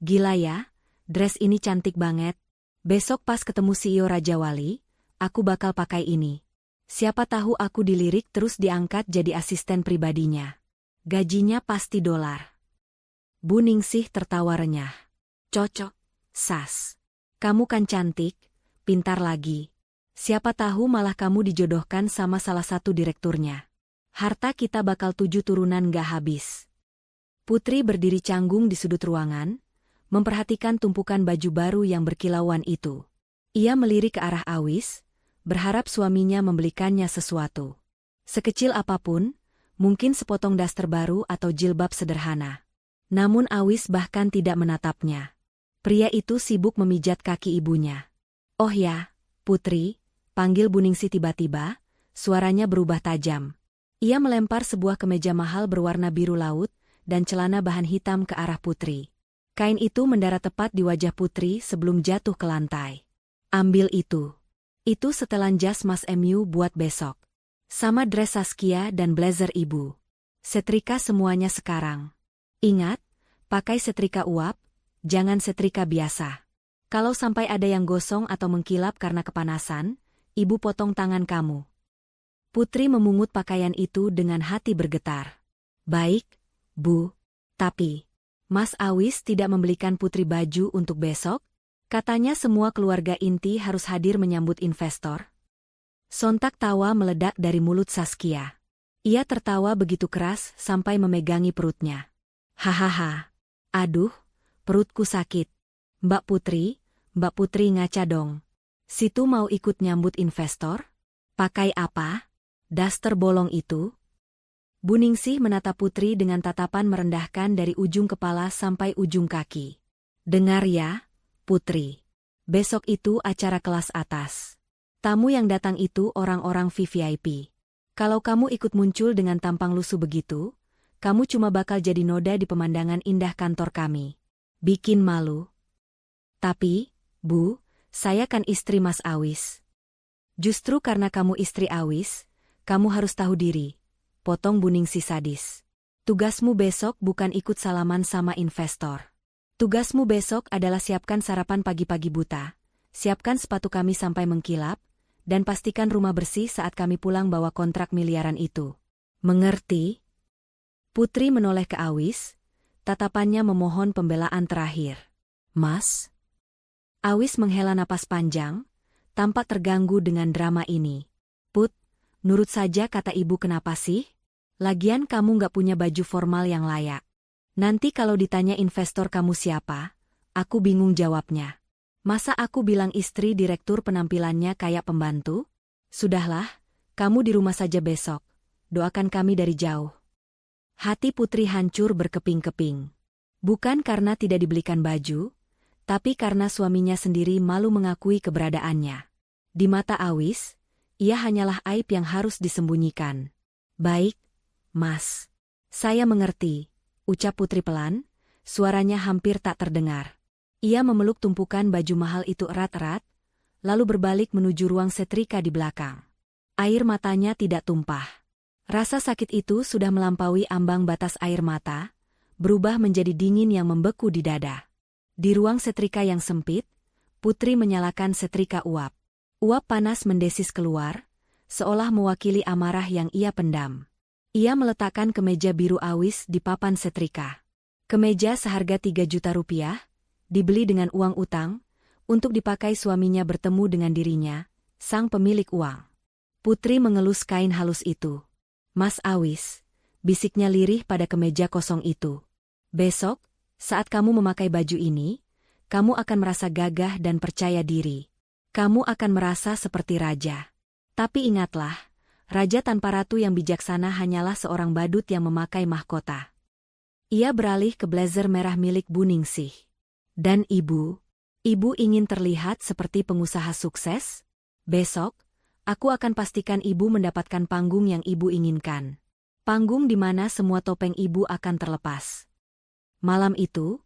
Gila ya, dress ini cantik banget. Besok pas ketemu CEO Raja Wali, aku bakal pakai ini. Siapa tahu aku dilirik terus diangkat jadi asisten pribadinya. Gajinya pasti dolar. Bu Ningsih tertawa renyah. Cocok, Sas. Kamu kan cantik, pintar lagi. Siapa tahu malah kamu dijodohkan sama salah satu direkturnya. Harta kita bakal 7 turunan gak habis. Putri berdiri canggung di sudut ruangan, memperhatikan tumpukan baju baru yang berkilauan itu. Ia melirik ke arah Awis, berharap suaminya membelikannya sesuatu. Sekecil apapun, mungkin sepotong daster baru atau jilbab sederhana. Namun Awis bahkan tidak menatapnya. Pria itu sibuk memijat kaki ibunya. Oh ya, Putri, panggil Bu Ningsih tiba-tiba, suaranya berubah tajam. Ia melempar sebuah kemeja mahal berwarna biru laut dan celana bahan hitam ke arah Putri. Kain itu mendarat tepat di wajah Putri sebelum jatuh ke lantai. Ambil itu. Itu setelan jas Mas MU buat besok. Sama dress Saskia dan blazer ibu. Setrika semuanya sekarang. Ingat, pakai setrika uap, jangan setrika biasa. Kalau sampai ada yang gosong atau mengkilap karena kepanasan, ibu potong tangan kamu. Putri memungut pakaian itu dengan hati bergetar. Baik, Bu, tapi Mas Awis tidak membelikan Putri baju untuk besok? Katanya semua keluarga inti harus hadir menyambut investor. Sontak tawa meledak dari mulut Saskia. Ia tertawa begitu keras sampai memegangi perutnya. Hahaha. Aduh, perutku sakit. Mbak Putri ngaca dong. Situ mau ikut nyambut investor? Pakai apa? Daster bolong itu? Bu Ningsih menatap Putri dengan tatapan merendahkan dari ujung kepala sampai ujung kaki. Dengar ya, Putri. Besok itu acara kelas atas. Tamu yang datang itu orang-orang VVIP. Kalau kamu ikut muncul dengan tampang lusuh begitu, kamu cuma bakal jadi noda di pemandangan indah kantor kami. Bikin malu. Tapi, Bu, saya kan istri Mas Awis. Justru karena kamu istri Awis, kamu harus tahu diri. Potong Bu Ningsih sadis. Tugasmu besok bukan ikut salaman sama investor. Tugasmu besok adalah siapkan sarapan pagi-pagi buta, siapkan sepatu kami sampai mengkilap, dan pastikan rumah bersih saat kami pulang bawa kontrak miliaran itu. Mengerti? Putri menoleh ke Awis, tatapannya memohon pembelaan terakhir. Mas? Awis menghela napas panjang, tampak terganggu dengan drama ini. Put, nurut saja kata ibu kenapa sih? Lagian kamu gak punya baju formal yang layak. Nanti kalau ditanya investor kamu siapa, aku bingung jawabnya. Masa aku bilang istri direktur penampilannya kayak pembantu? Sudahlah, kamu di rumah saja besok. Doakan kami dari jauh. Hati Putri hancur berkeping-keping. Bukan karena tidak dibelikan baju, tapi karena suaminya sendiri malu mengakui keberadaannya. Di mata Awis, ia hanyalah aib yang harus disembunyikan. Baik, Mas. Saya mengerti, ucap Putri pelan, suaranya hampir tak terdengar. Ia memeluk tumpukan baju mahal itu erat-erat, lalu berbalik menuju ruang setrika di belakang. Air matanya tidak tumpah. Rasa sakit itu sudah melampaui ambang batas air mata, berubah menjadi dingin yang membeku di dada. Di ruang setrika yang sempit, Putri menyalakan setrika uap. Uap panas mendesis keluar, seolah mewakili amarah yang ia pendam. Ia meletakkan kemeja biru Awis di papan setrika. Kemeja seharga 3 juta rupiah, dibeli dengan uang utang, untuk dipakai suaminya bertemu dengan dirinya, sang pemilik uang. Putri mengelus kain halus itu. Mas Awis, bisiknya lirih pada kemeja kosong itu. Besok, saat kamu memakai baju ini, kamu akan merasa gagah dan percaya diri. Kamu akan merasa seperti raja. Tapi ingatlah, raja tanpa ratu yang bijaksana hanyalah seorang badut yang memakai mahkota. Ia beralih ke blazer merah milik Bu Ningsih. Dan ibu ingin terlihat seperti pengusaha sukses? Besok, aku akan pastikan ibu mendapatkan panggung yang ibu inginkan. Panggung di mana semua topeng ibu akan terlepas. Malam itu,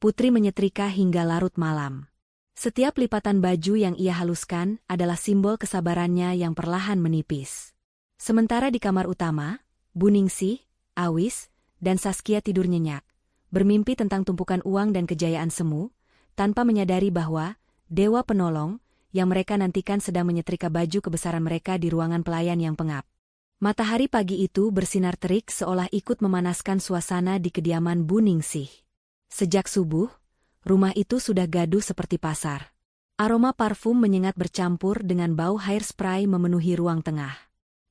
Putri menyetrika hingga larut malam. Setiap lipatan baju yang ia haluskan adalah simbol kesabarannya yang perlahan menipis. Sementara di kamar utama, Bu Ningsih, Awis, dan Saskia tidur nyenyak, bermimpi tentang tumpukan uang dan kejayaan semu, tanpa menyadari bahwa Dewa Penolong yang mereka nantikan sedang menyetrika baju kebesaran mereka di ruangan pelayan yang pengap. Matahari pagi itu bersinar terik seolah ikut memanaskan suasana di kediaman Bu Ningsih. Sejak subuh, rumah itu sudah gaduh seperti pasar. Aroma parfum menyengat bercampur dengan bau hairspray memenuhi ruang tengah.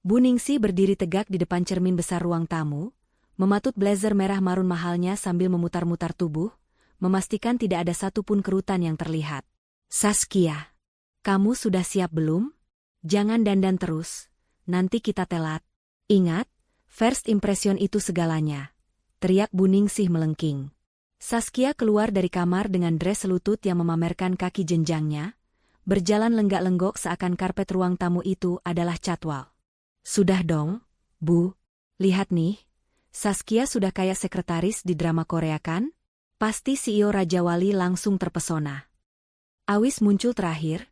Bu Ningsih berdiri tegak di depan cermin besar ruang tamu, mematut blazer merah marun mahalnya sambil memutar-mutar tubuh, memastikan tidak ada satupun kerutan yang terlihat. Saskia, kamu sudah siap belum? Jangan dandan terus, nanti kita telat. Ingat, first impression itu segalanya, teriak Bu Ningsih melengking. Saskia keluar dari kamar dengan dres selutut yang memamerkan kaki jenjangnya, berjalan lenggak-lenggok seakan karpet ruang tamu itu adalah catwalk. Sudah dong, Bu. Lihat nih, Saskia sudah kayak sekretaris di drama Korea kan? Pasti CEO Raja Wali langsung terpesona. Awis muncul terakhir,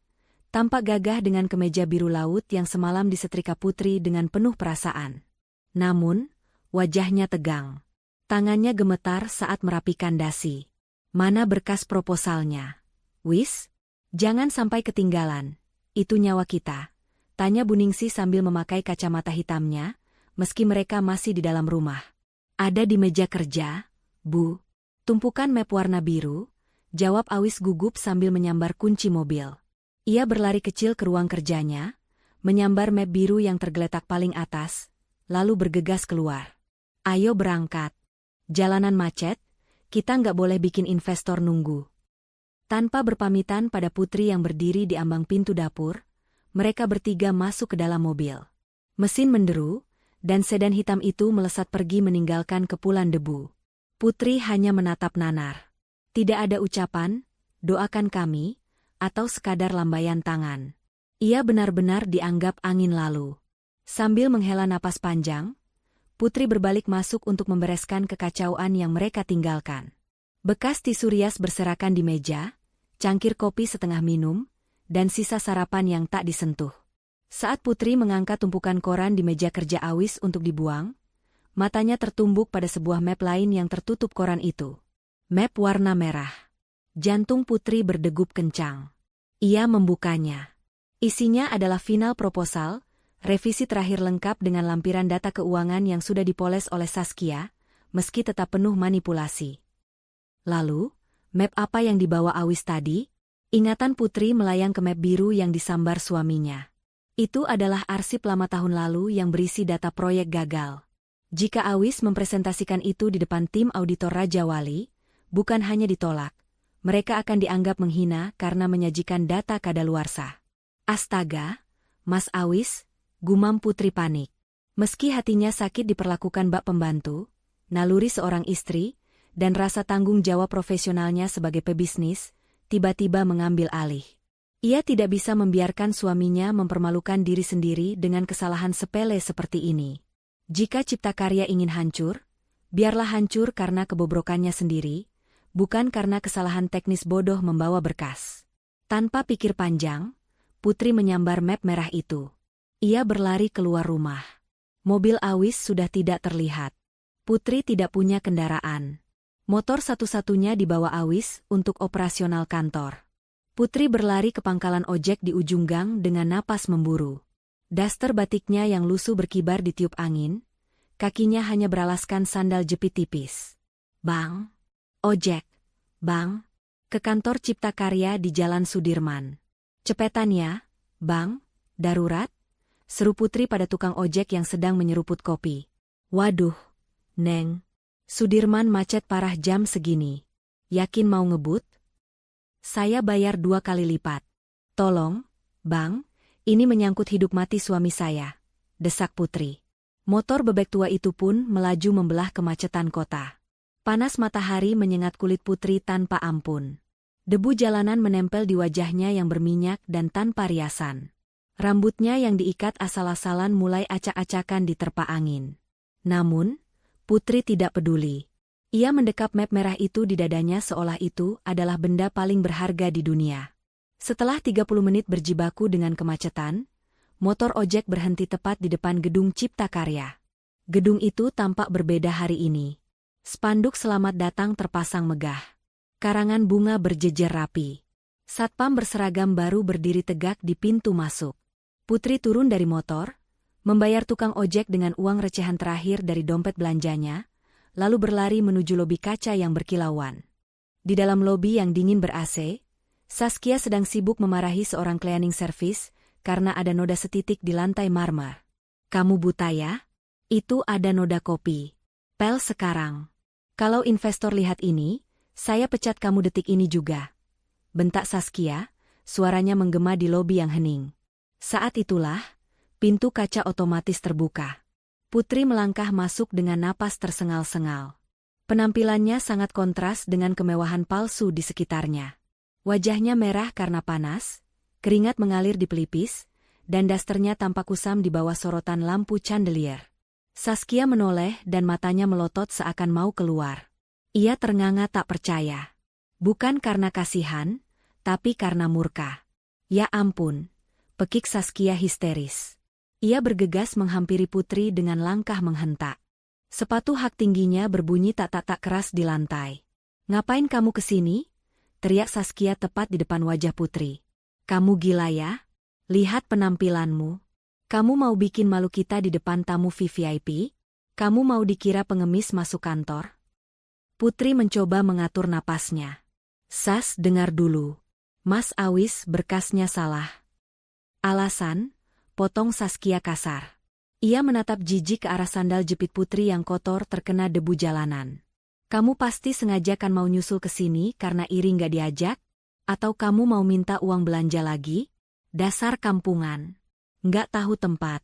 tampak gagah dengan kemeja biru laut yang semalam disetrika Putri dengan penuh perasaan. Namun, wajahnya tegang. Tangannya gemetar saat merapikan dasi. Mana berkas proposalnya? Wis, jangan sampai ketinggalan. Itu nyawa kita. Tanya Bu Ningsih sambil memakai kacamata hitamnya, meski mereka masih di dalam rumah. Ada di meja kerja, Bu. Tumpukan map warna biru, jawab Awis gugup sambil menyambar kunci mobil. Ia berlari kecil ke ruang kerjanya, menyambar map biru yang tergeletak paling atas, lalu bergegas keluar. Ayo berangkat. Jalanan macet, kita nggak boleh bikin investor nunggu. Tanpa berpamitan pada Putri yang berdiri di ambang pintu dapur, mereka bertiga masuk ke dalam mobil. Mesin menderu, dan sedan hitam itu melesat pergi meninggalkan kepulan debu. Putri hanya menatap nanar. Tidak ada ucapan, doakan kami, atau sekadar lambaian tangan. Ia benar-benar dianggap angin lalu. Sambil menghela napas panjang, Putri berbalik masuk untuk membereskan kekacauan yang mereka tinggalkan. Bekas tisu rias berserakan di meja, cangkir kopi setengah minum, dan sisa sarapan yang tak disentuh. Saat Putri mengangkat tumpukan koran di meja kerja Awis untuk dibuang, matanya tertumbuk pada sebuah map lain yang tertutup koran itu. Map warna merah. Jantung Putri berdegup kencang. Ia membukanya. Isinya adalah final proposal, revisi terakhir lengkap dengan lampiran data keuangan yang sudah dipoles oleh Saskia, meski tetap penuh manipulasi. Lalu, map apa yang dibawa Awis tadi? Ingatan Putri melayang ke map biru yang disambar suaminya. Itu adalah arsip lama tahun lalu yang berisi data proyek gagal. Jika Awis mempresentasikan itu di depan tim auditor Raja Wali, bukan hanya ditolak, mereka akan dianggap menghina karena menyajikan data kadaluarsa. Astaga, Mas Awis, gumam Putri panik. Meski hatinya sakit diperlakukan bak pembantu, naluri seorang istri, dan rasa tanggung jawab profesionalnya sebagai pebisnis, tiba-tiba mengambil alih. Ia tidak bisa membiarkan suaminya mempermalukan diri sendiri dengan kesalahan sepele seperti ini. Jika cipta karya ingin hancur, biarlah hancur karena kebobrokannya sendiri, bukan karena kesalahan teknis bodoh membawa berkas. Tanpa pikir panjang, Putri menyambar map merah itu. Ia berlari keluar rumah. Mobil Awis sudah tidak terlihat. Putri tidak punya kendaraan. Motor satu-satunya dibawa Awis untuk operasional kantor. Putri berlari ke pangkalan ojek di ujung gang dengan napas memburu. Daster batiknya yang lusuh berkibar ditiup angin, kakinya hanya beralaskan sandal jepit tipis. Bang! Ojek! Bang! Ke kantor Cipta Karya di Jalan Sudirman. Cepetan ya, Bang, darurat? Seru Putri pada tukang ojek yang sedang menyeruput kopi. Waduh, Neng. Sudirman macet parah jam segini. Yakin mau ngebut? Saya bayar 2 kali lipat. Tolong, Bang, ini menyangkut hidup mati suami saya, desak Putri. Motor bebek tua itu pun melaju membelah kemacetan kota. Panas matahari menyengat kulit Putri tanpa ampun. Debu jalanan menempel di wajahnya yang berminyak dan tanpa riasan. Rambutnya yang diikat asal-asalan mulai acak-acakan diterpa angin. Namun, Putri tidak peduli. Ia mendekap map merah itu di dadanya seolah itu adalah benda paling berharga di dunia. Setelah 30 menit berjibaku dengan kemacetan, motor ojek berhenti tepat di depan gedung Cipta Karya. Gedung itu tampak berbeda hari ini. Spanduk selamat datang terpasang megah. Karangan bunga berjejer rapi. Satpam berseragam baru berdiri tegak di pintu masuk. Putri turun dari motor, membayar tukang ojek dengan uang recehan terakhir dari dompet belanjanya, lalu berlari menuju lobi kaca yang berkilauan. Di dalam lobi yang dingin ber-AC, Saskia sedang sibuk memarahi seorang cleaning service karena ada noda setitik di lantai marmer. "Kamu buta ya? Itu ada noda kopi. Pel sekarang. Kalau investor lihat ini, saya pecat kamu detik ini juga," bentak Saskia, suaranya menggema di lobi yang hening. Saat itulah, pintu kaca otomatis terbuka. Putri melangkah masuk dengan napas tersengal-sengal. Penampilannya sangat kontras dengan kemewahan palsu di sekitarnya. Wajahnya merah karena panas, keringat mengalir di pelipis, dan dasternya tampak kusam di bawah sorotan lampu chandelier. Saskia menoleh dan matanya melotot seakan mau keluar. Ia ternganga tak percaya. Bukan karena kasihan, tapi karena murka. "Ya ampun," pekik Saskia histeris. Ia bergegas menghampiri Putri dengan langkah menghentak. Sepatu hak tingginya berbunyi tak-tak keras di lantai. "Ngapain kamu kesini?" teriak Saskia tepat di depan wajah Putri. "Kamu gila ya? Lihat penampilanmu. Kamu mau bikin malu kita di depan tamu VVIP? Kamu mau dikira pengemis masuk kantor?" Putri mencoba mengatur napasnya. "Sas, dengar dulu. Mas Awis berkasnya salah." "Alasan?" potong Saskia kasar. Ia menatap jijik ke arah sandal jepit Putri yang kotor terkena debu jalanan. "Kamu pasti sengaja kan mau nyusul ke sini karena iri nggak diajak? Atau kamu mau minta uang belanja lagi? Dasar kampungan. Nggak tahu tempat."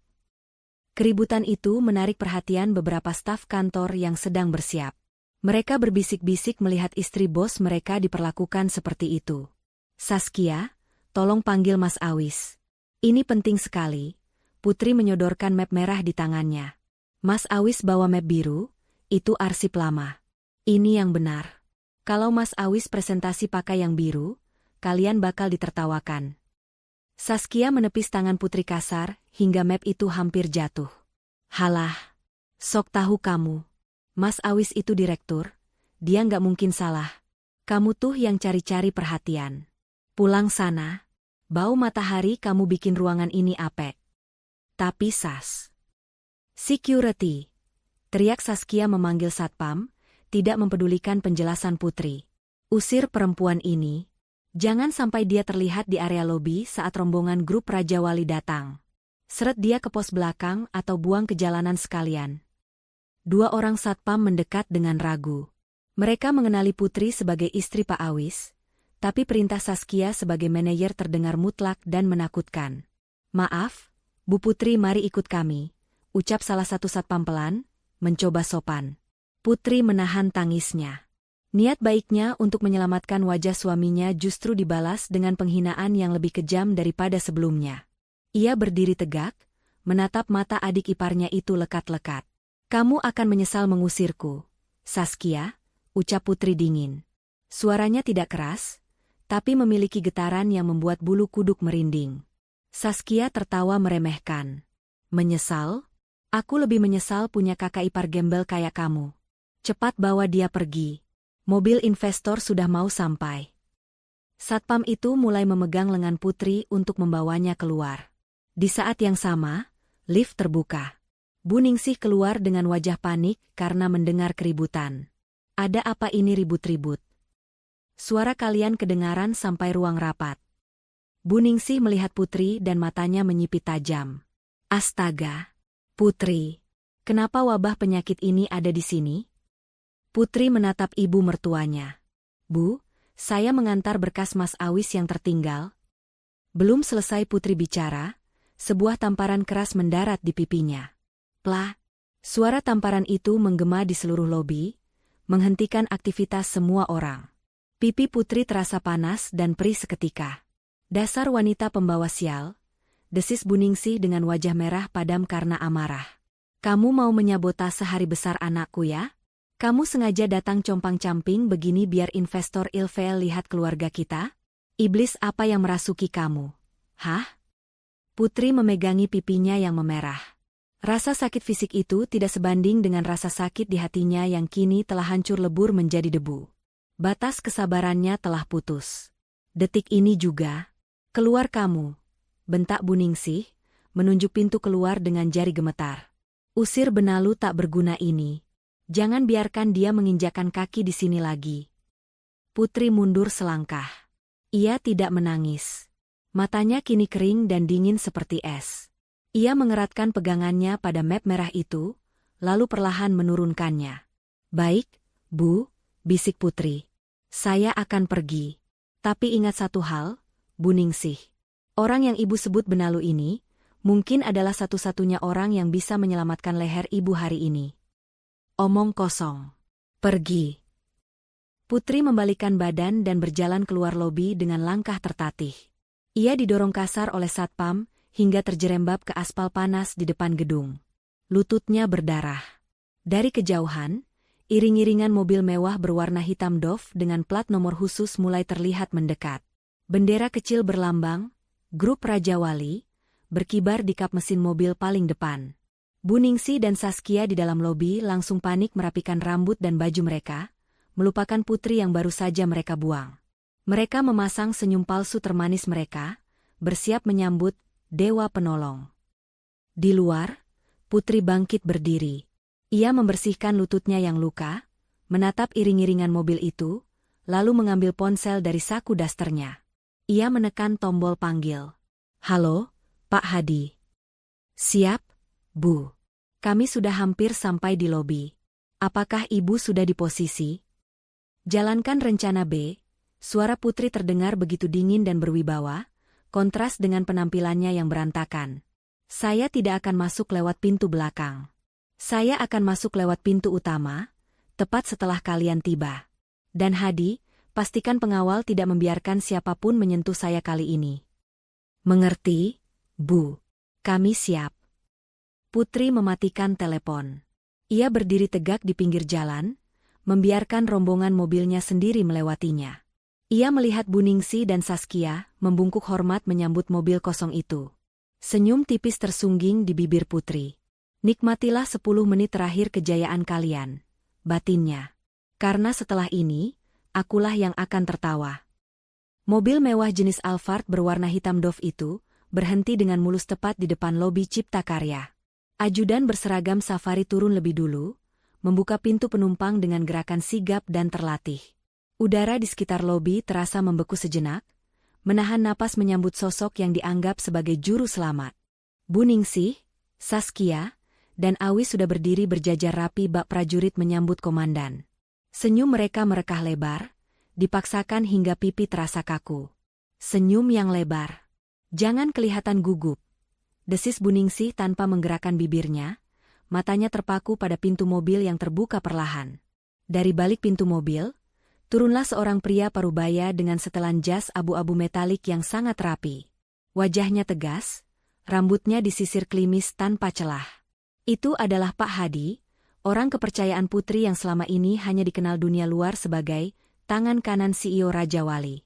Keributan itu menarik perhatian beberapa staf kantor yang sedang bersiap. Mereka berbisik-bisik melihat istri bos mereka diperlakukan seperti itu. "Saskia, tolong panggil Mas Awis. Ini penting sekali." Putri menyodorkan map merah di tangannya. Mas Awis bawa map biru, itu arsip lama. "Ini yang benar. Kalau Mas Awis presentasi pakai yang biru, kalian bakal ditertawakan." Saskia menepis tangan Putri kasar, hingga map itu hampir jatuh. "Halah, sok tahu kamu. Mas Awis itu direktur, dia nggak mungkin salah. Kamu tuh yang cari-cari perhatian. Pulang sana. Bau matahari kamu bikin ruangan ini apek." "Tapi Sas." "Security," teriak Saskia memanggil satpam, tidak mempedulikan penjelasan Putri. "Usir perempuan ini. Jangan sampai dia terlihat di area lobi saat rombongan grup Raja Wali datang. Seret dia ke pos belakang atau buang ke jalanan sekalian." Dua orang satpam mendekat dengan ragu. Mereka mengenali Putri sebagai istri Pak Awis, tapi perintah Saskia sebagai manajer terdengar mutlak dan menakutkan. "Maaf, Bu Putri, mari ikut kami," ucap salah satu satpam pelan, mencoba sopan. Putri menahan tangisnya. Niat baiknya untuk menyelamatkan wajah suaminya justru dibalas dengan penghinaan yang lebih kejam daripada sebelumnya. Ia berdiri tegak, menatap mata adik iparnya itu lekat-lekat. "Kamu akan menyesal mengusirku, Saskia," ucap Putri dingin. Suaranya tidak keras, tapi memiliki getaran yang membuat bulu kuduk merinding. Saskia tertawa meremehkan. "Menyesal? Aku lebih menyesal punya kakak ipar gembel kayak kamu. Cepat bawa dia pergi. Mobil investor sudah mau sampai." Satpam itu mulai memegang lengan Putri untuk membawanya keluar. Di saat yang sama, lift terbuka. Bu Ningsih keluar dengan wajah panik karena mendengar keributan. "Ada apa ini ribut-ribut? Suara kalian kedengaran sampai ruang rapat." Bu Ningsih melihat Putri dan matanya menyipit tajam. "Astaga, Putri, kenapa wabah penyakit ini ada di sini?" Putri menatap ibu mertuanya. "Bu, saya mengantar berkas Mas Awis yang tertinggal." Belum selesai Putri bicara, sebuah tamparan keras mendarat di pipinya. Plah! Suara tamparan itu menggema di seluruh lobi, menghentikan aktivitas semua orang. Pipi Putri terasa panas dan perih seketika. "Dasar wanita pembawa sial," desis Bu Ningsih dengan wajah merah padam karena amarah. "Kamu mau menyabotase hari besar anakku ya? Kamu sengaja datang compang-camping begini biar investor ilfeel lihat keluarga kita? Iblis apa yang merasuki kamu? Hah? Putri memegangi pipinya yang memerah. Rasa sakit fisik itu tidak sebanding dengan rasa sakit di hatinya yang kini telah hancur lebur menjadi debu. Batas kesabarannya telah putus. Detik ini juga. Keluar kamu, bentak Buningsih, menunjuk pintu keluar dengan jari gemetar. Usir benalu tak berguna ini. Jangan biarkan dia menginjakkan kaki di sini lagi. Putri mundur selangkah. Ia tidak menangis. Matanya kini kering dan dingin seperti es. Ia mengeratkan pegangannya pada map merah itu, lalu perlahan menurunkannya. Baik, Bu, bisik Putri. Saya akan pergi. Tapi ingat satu hal, Buningsih. Orang yang ibu sebut benalu ini, mungkin adalah satu-satunya orang yang bisa menyelamatkan leher ibu hari ini. Omong kosong. Pergi. Putri membalikkan badan dan berjalan keluar lobi dengan langkah tertatih. Ia didorong kasar oleh satpam, hingga terjerembab ke aspal panas di depan gedung. Lututnya berdarah. Dari kejauhan, iring-iringan mobil mewah berwarna hitam doff dengan plat nomor khusus mulai terlihat mendekat. Bendera kecil berlambang, grup Raja Wali, berkibar di kap mesin mobil paling depan. Buningsih dan Saskia di dalam lobi langsung panik merapikan rambut dan baju mereka, melupakan Putri yang baru saja mereka buang. Mereka memasang senyum palsu termanis mereka, bersiap menyambut Dewa Penolong. Di luar, Putri bangkit berdiri. Ia membersihkan lututnya yang luka, menatap iring-iringan mobil itu, lalu mengambil ponsel dari saku dasternya. Ia menekan tombol panggil. Halo, Pak Hadi. Siap, Bu. Kami sudah hampir sampai di lobi. Apakah Ibu sudah di posisi? Jalankan rencana B. Suara Putri terdengar begitu dingin dan berwibawa, kontras dengan penampilannya yang berantakan. Saya tidak akan masuk lewat pintu belakang. Saya akan masuk lewat pintu utama, tepat setelah kalian tiba. Dan Hadi, pastikan pengawal tidak membiarkan siapapun menyentuh saya kali ini. Mengerti, Bu? Kami siap. Putri mematikan telepon. Ia berdiri tegak di pinggir jalan, membiarkan rombongan mobilnya sendiri melewatinya. Ia melihat Buningsih dan Saskia membungkuk hormat menyambut mobil kosong itu. Senyum tipis tersungging di bibir Putri. Nikmatilah 10 menit terakhir kejayaan kalian, batinnya. Karena setelah ini, akulah yang akan tertawa. Mobil mewah jenis Alphard berwarna hitam doff itu berhenti dengan mulus tepat di depan lobi Cipta Karya. Ajudan berseragam safari turun lebih dulu, membuka pintu penumpang dengan gerakan sigap dan terlatih. Udara di sekitar lobi terasa membeku sejenak, menahan napas menyambut sosok yang dianggap sebagai juru selamat. Buningsih, Saskia, dan Awis sudah berdiri berjajar rapi bak prajurit menyambut komandan. Senyum mereka merekah lebar, dipaksakan hingga pipi terasa kaku. Senyum yang lebar. Jangan kelihatan gugup. Desis Buningsih tanpa menggerakkan bibirnya, matanya terpaku pada pintu mobil yang terbuka perlahan. Dari balik pintu mobil, turunlah seorang pria parubaya dengan setelan jas abu-abu metalik yang sangat rapi. Wajahnya tegas, rambutnya disisir klimis tanpa celah. Itu adalah Pak Hadi, orang kepercayaan Putri yang selama ini hanya dikenal dunia luar sebagai tangan kanan CEO Raja Wali.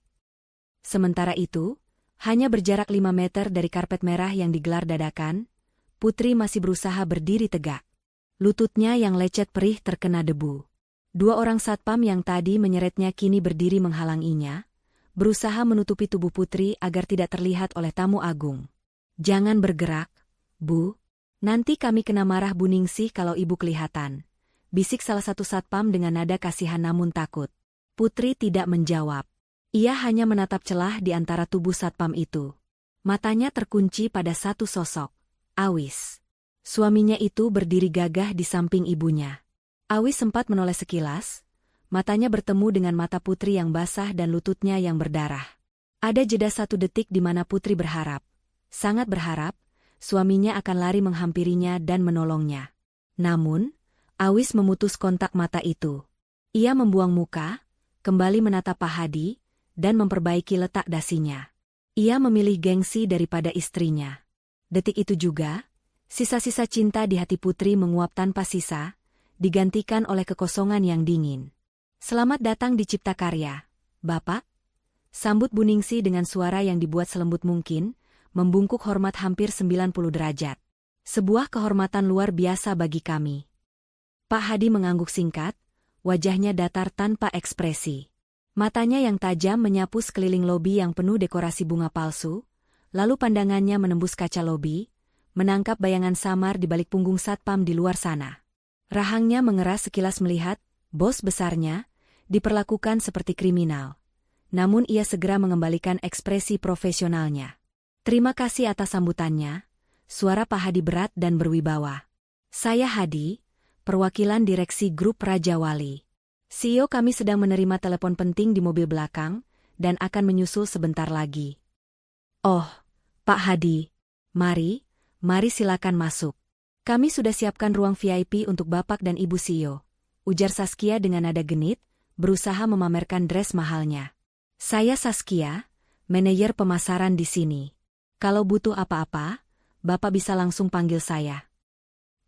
Sementara itu, hanya berjarak 5 meter dari karpet merah yang digelar dadakan, Putri masih berusaha berdiri tegak. Lututnya yang lecet perih terkena debu. 2 orang satpam yang tadi menyeretnya kini berdiri menghalanginya, berusaha menutupi tubuh Putri agar tidak terlihat oleh tamu agung. Jangan bergerak, Bu. Nanti kami kena marah Buningsih kalau Ibu kelihatan. Bisik salah satu satpam dengan nada kasihan namun takut. Putri tidak menjawab. Ia hanya menatap celah di antara tubuh satpam itu. Matanya terkunci pada satu sosok, Awis. Suaminya itu berdiri gagah di samping ibunya. Awis sempat menoleh sekilas, matanya bertemu dengan mata Putri yang basah dan lututnya yang berdarah. Ada jeda 1 detik di mana Putri berharap, sangat berharap, suaminya akan lari menghampirinya dan menolongnya. Namun, Awis memutus kontak mata itu. Ia membuang muka, kembali menatap Pak Hadi, dan memperbaiki letak dasinya. Ia memilih gengsi daripada istrinya. Detik itu juga, sisa-sisa cinta di hati Putri menguap tanpa sisa, digantikan oleh kekosongan yang dingin. "Selamat datang di Cipta Karya, Bapak," sambut Bu Ningsih dengan suara yang dibuat selembut mungkin, membungkuk hormat hampir 90 derajat. "Sebuah kehormatan luar biasa bagi kami." Pak Hadi mengangguk singkat, wajahnya datar tanpa ekspresi. Matanya yang tajam menyapu sekeliling lobi yang penuh dekorasi bunga palsu, lalu pandangannya menembus kaca lobi, menangkap bayangan samar di balik punggung satpam di luar sana. Rahangnya mengeras sekilas melihat bos besarnya diperlakukan seperti kriminal. Namun ia segera mengembalikan ekspresi profesionalnya. "Terima kasih atas sambutannya," suara Pak Hadi berat dan berwibawa. "Saya Hadi, perwakilan direksi grup Raja Wali. CEO kami sedang menerima telepon penting di mobil belakang, dan akan menyusul sebentar lagi." "Oh, Pak Hadi, mari silakan masuk. Kami sudah siapkan ruang VIP untuk Bapak dan Ibu CEO," ujar Saskia dengan nada genit, berusaha memamerkan dress mahalnya. "Saya Saskia, manajer pemasaran di sini. Kalau butuh apa-apa, Bapak bisa langsung panggil saya."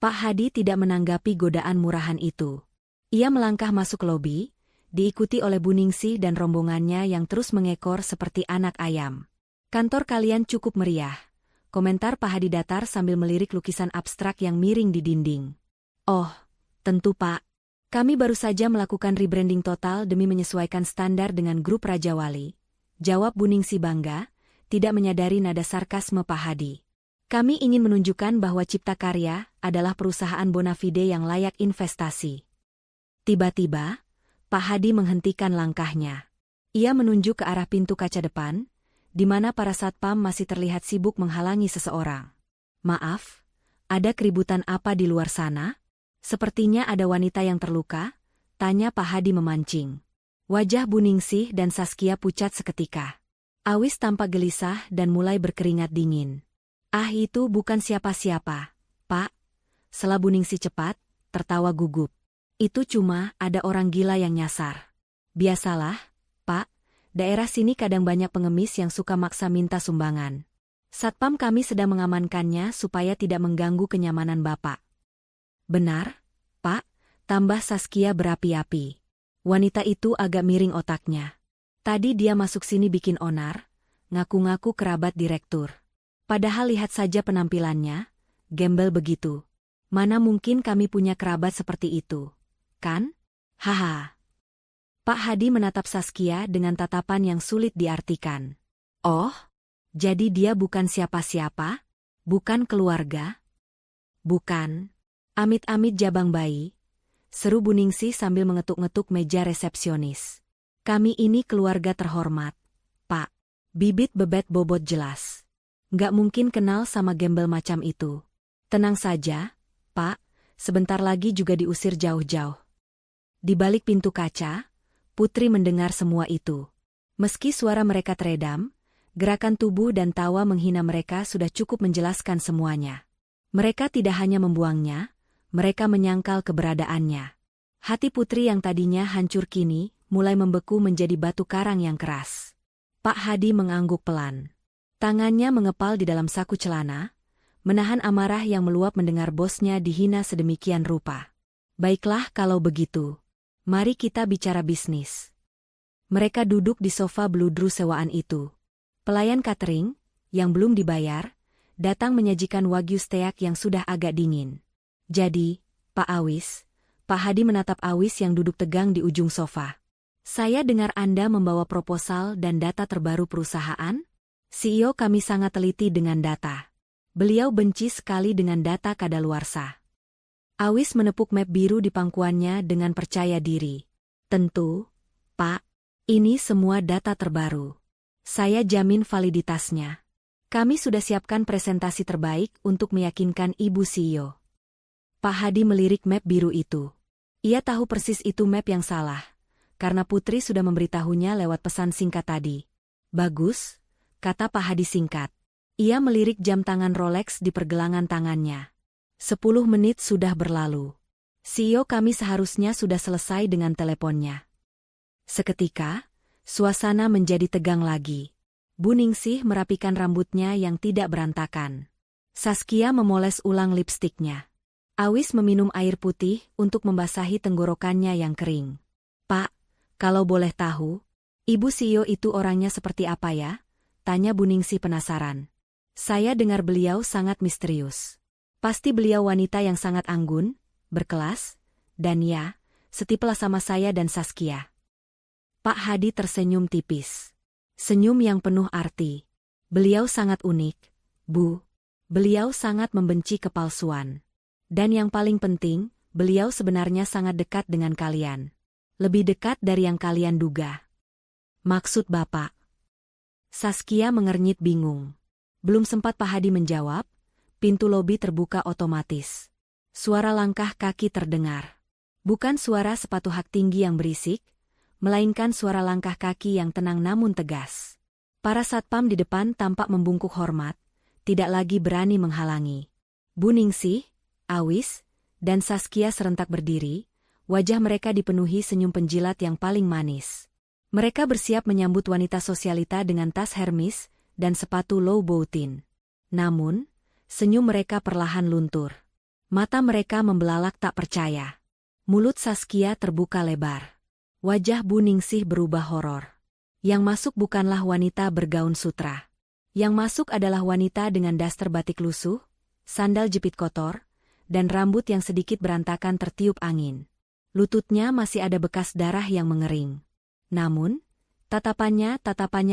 Pak Hadi tidak menanggapi godaan murahan itu. Ia melangkah masuk lobi, diikuti oleh Bu Ningsih dan rombongannya yang terus mengekor seperti anak ayam. "Kantor kalian cukup meriah," komentar Pak Hadi datar sambil melirik lukisan abstrak yang miring di dinding. "Oh, tentu Pak. Kami baru saja melakukan rebranding total demi menyesuaikan standar dengan grup Raja Wali," jawab Bu Ningsih bangga, tidak menyadari nada sarkasme Pak Hadi. "Kami ingin menunjukkan bahwa Cipta Karya adalah perusahaan bonafide yang layak investasi." Tiba-tiba, Pak Hadi menghentikan langkahnya. Ia menunjuk ke arah pintu kaca depan, di mana para satpam masih terlihat sibuk menghalangi seseorang. "Maaf, ada keributan apa di luar sana? Sepertinya ada wanita yang terluka," tanya Pak Hadi memancing. Wajah Bu Ningsih dan Saskia pucat seketika. Awis tampak gelisah dan mulai berkeringat dingin. "Ah, itu bukan siapa-siapa, Pak," sela Bu Ningsih cepat, tertawa gugup. "Itu cuma ada orang gila yang nyasar. Biasalah, Pak, daerah sini kadang banyak pengemis yang suka maksa minta sumbangan. Satpam kami sedang mengamankannya supaya tidak mengganggu kenyamanan Bapak." "Benar, Pak," tambah Saskia berapi-api. Wanita itu agak miring otaknya. Tadi dia masuk sini bikin onar, ngaku-ngaku kerabat direktur. Padahal lihat saja penampilannya, gembel begitu. Mana mungkin kami punya kerabat seperti itu, kan? Haha. Pak Hadi menatap Saskia dengan tatapan yang sulit diartikan. "Oh, jadi dia bukan siapa-siapa? Bukan keluarga?" "Bukan. Amit-amit jabang bayi," seru Bu Ningsih sambil mengetuk-ngetuk meja resepsionis. "Kami ini keluarga terhormat, Pak." Bibit bebet bobot jelas. "Nggak mungkin kenal sama gembel macam itu." "Tenang saja, Pak, sebentar lagi juga diusir jauh-jauh." Di balik pintu kaca, Putri mendengar semua itu. Meski suara mereka teredam, gerakan tubuh dan tawa menghina mereka sudah cukup menjelaskan semuanya. Mereka tidak hanya membuangnya, mereka menyangkal keberadaannya. Hati Putri yang tadinya hancur kini mulai membeku menjadi batu karang yang keras. Pak Hadi mengangguk pelan. Tangannya mengepal di dalam saku celana, menahan amarah yang meluap mendengar bosnya dihina sedemikian rupa. "Baiklah kalau begitu. Mari kita bicara bisnis." Mereka duduk di sofa beludru sewaan itu. Pelayan catering, yang belum dibayar, datang menyajikan wagyu steak yang sudah agak dingin. "Jadi, Pak Awis," Pak Hadi menatap Awis yang duduk tegang di ujung sofa. "Saya dengar Anda membawa proposal dan data terbaru perusahaan? CEO kami sangat teliti dengan data. Beliau benci sekali dengan data kadaluarsa." Awis menepuk map biru di pangkuannya dengan percaya diri. "Tentu, Pak. Ini semua data terbaru. Saya jamin validitasnya. Kami sudah siapkan presentasi terbaik untuk meyakinkan Ibu CEO." Pak Hadi melirik map biru itu. Ia tahu persis itu map yang salah, karena Putri sudah memberitahunya lewat pesan singkat tadi. "Bagus," kata Pak Hadi singkat. Ia melirik jam tangan Rolex di pergelangan tangannya. 10 menit sudah berlalu. CEO kami seharusnya sudah selesai dengan teleponnya. Seketika, suasana menjadi tegang lagi. Bu Ningsih merapikan rambutnya yang tidak berantakan. Saskia memoles ulang lipstiknya. Awis meminum air putih untuk membasahi tenggorokannya yang kering. Pak, kalau boleh tahu, Ibu CEO itu orangnya seperti apa ya? Tanya Buningsih penasaran. Saya dengar beliau sangat misterius. Pasti beliau wanita yang sangat anggun, berkelas, dan ya, setipelah sama saya dan Saskia. Pak Hadi tersenyum tipis. Senyum yang penuh arti. Beliau sangat unik, Bu. Beliau sangat membenci kepalsuan. Dan yang paling penting, beliau sebenarnya sangat dekat dengan kalian. Lebih dekat dari yang kalian duga. Maksud Bapak? Saskia mengernyit bingung. Belum sempat Pak Hadi menjawab, pintu lobi terbuka otomatis. Suara langkah kaki terdengar. Bukan suara sepatu hak tinggi yang berisik, melainkan suara langkah kaki yang tenang namun tegas. Para satpam di depan tampak membungkuk hormat, tidak lagi berani menghalangi. Buningsih, Awis, dan Saskia serentak berdiri, wajah mereka dipenuhi senyum penjilat yang paling manis. Mereka bersiap menyambut wanita sosialita dengan tas Hermes dan sepatu low boutin. Namun, senyum mereka perlahan luntur. Mata mereka membelalak tak percaya. Mulut Saskia terbuka lebar. Wajah Buningsih berubah horor. Yang masuk bukanlah wanita bergaun sutra. Yang masuk adalah wanita dengan daster batik lusuh, sandal jepit kotor, dan rambut yang sedikit berantakan tertiup angin. Lututnya masih ada bekas darah yang mengering. Namun, tatapannya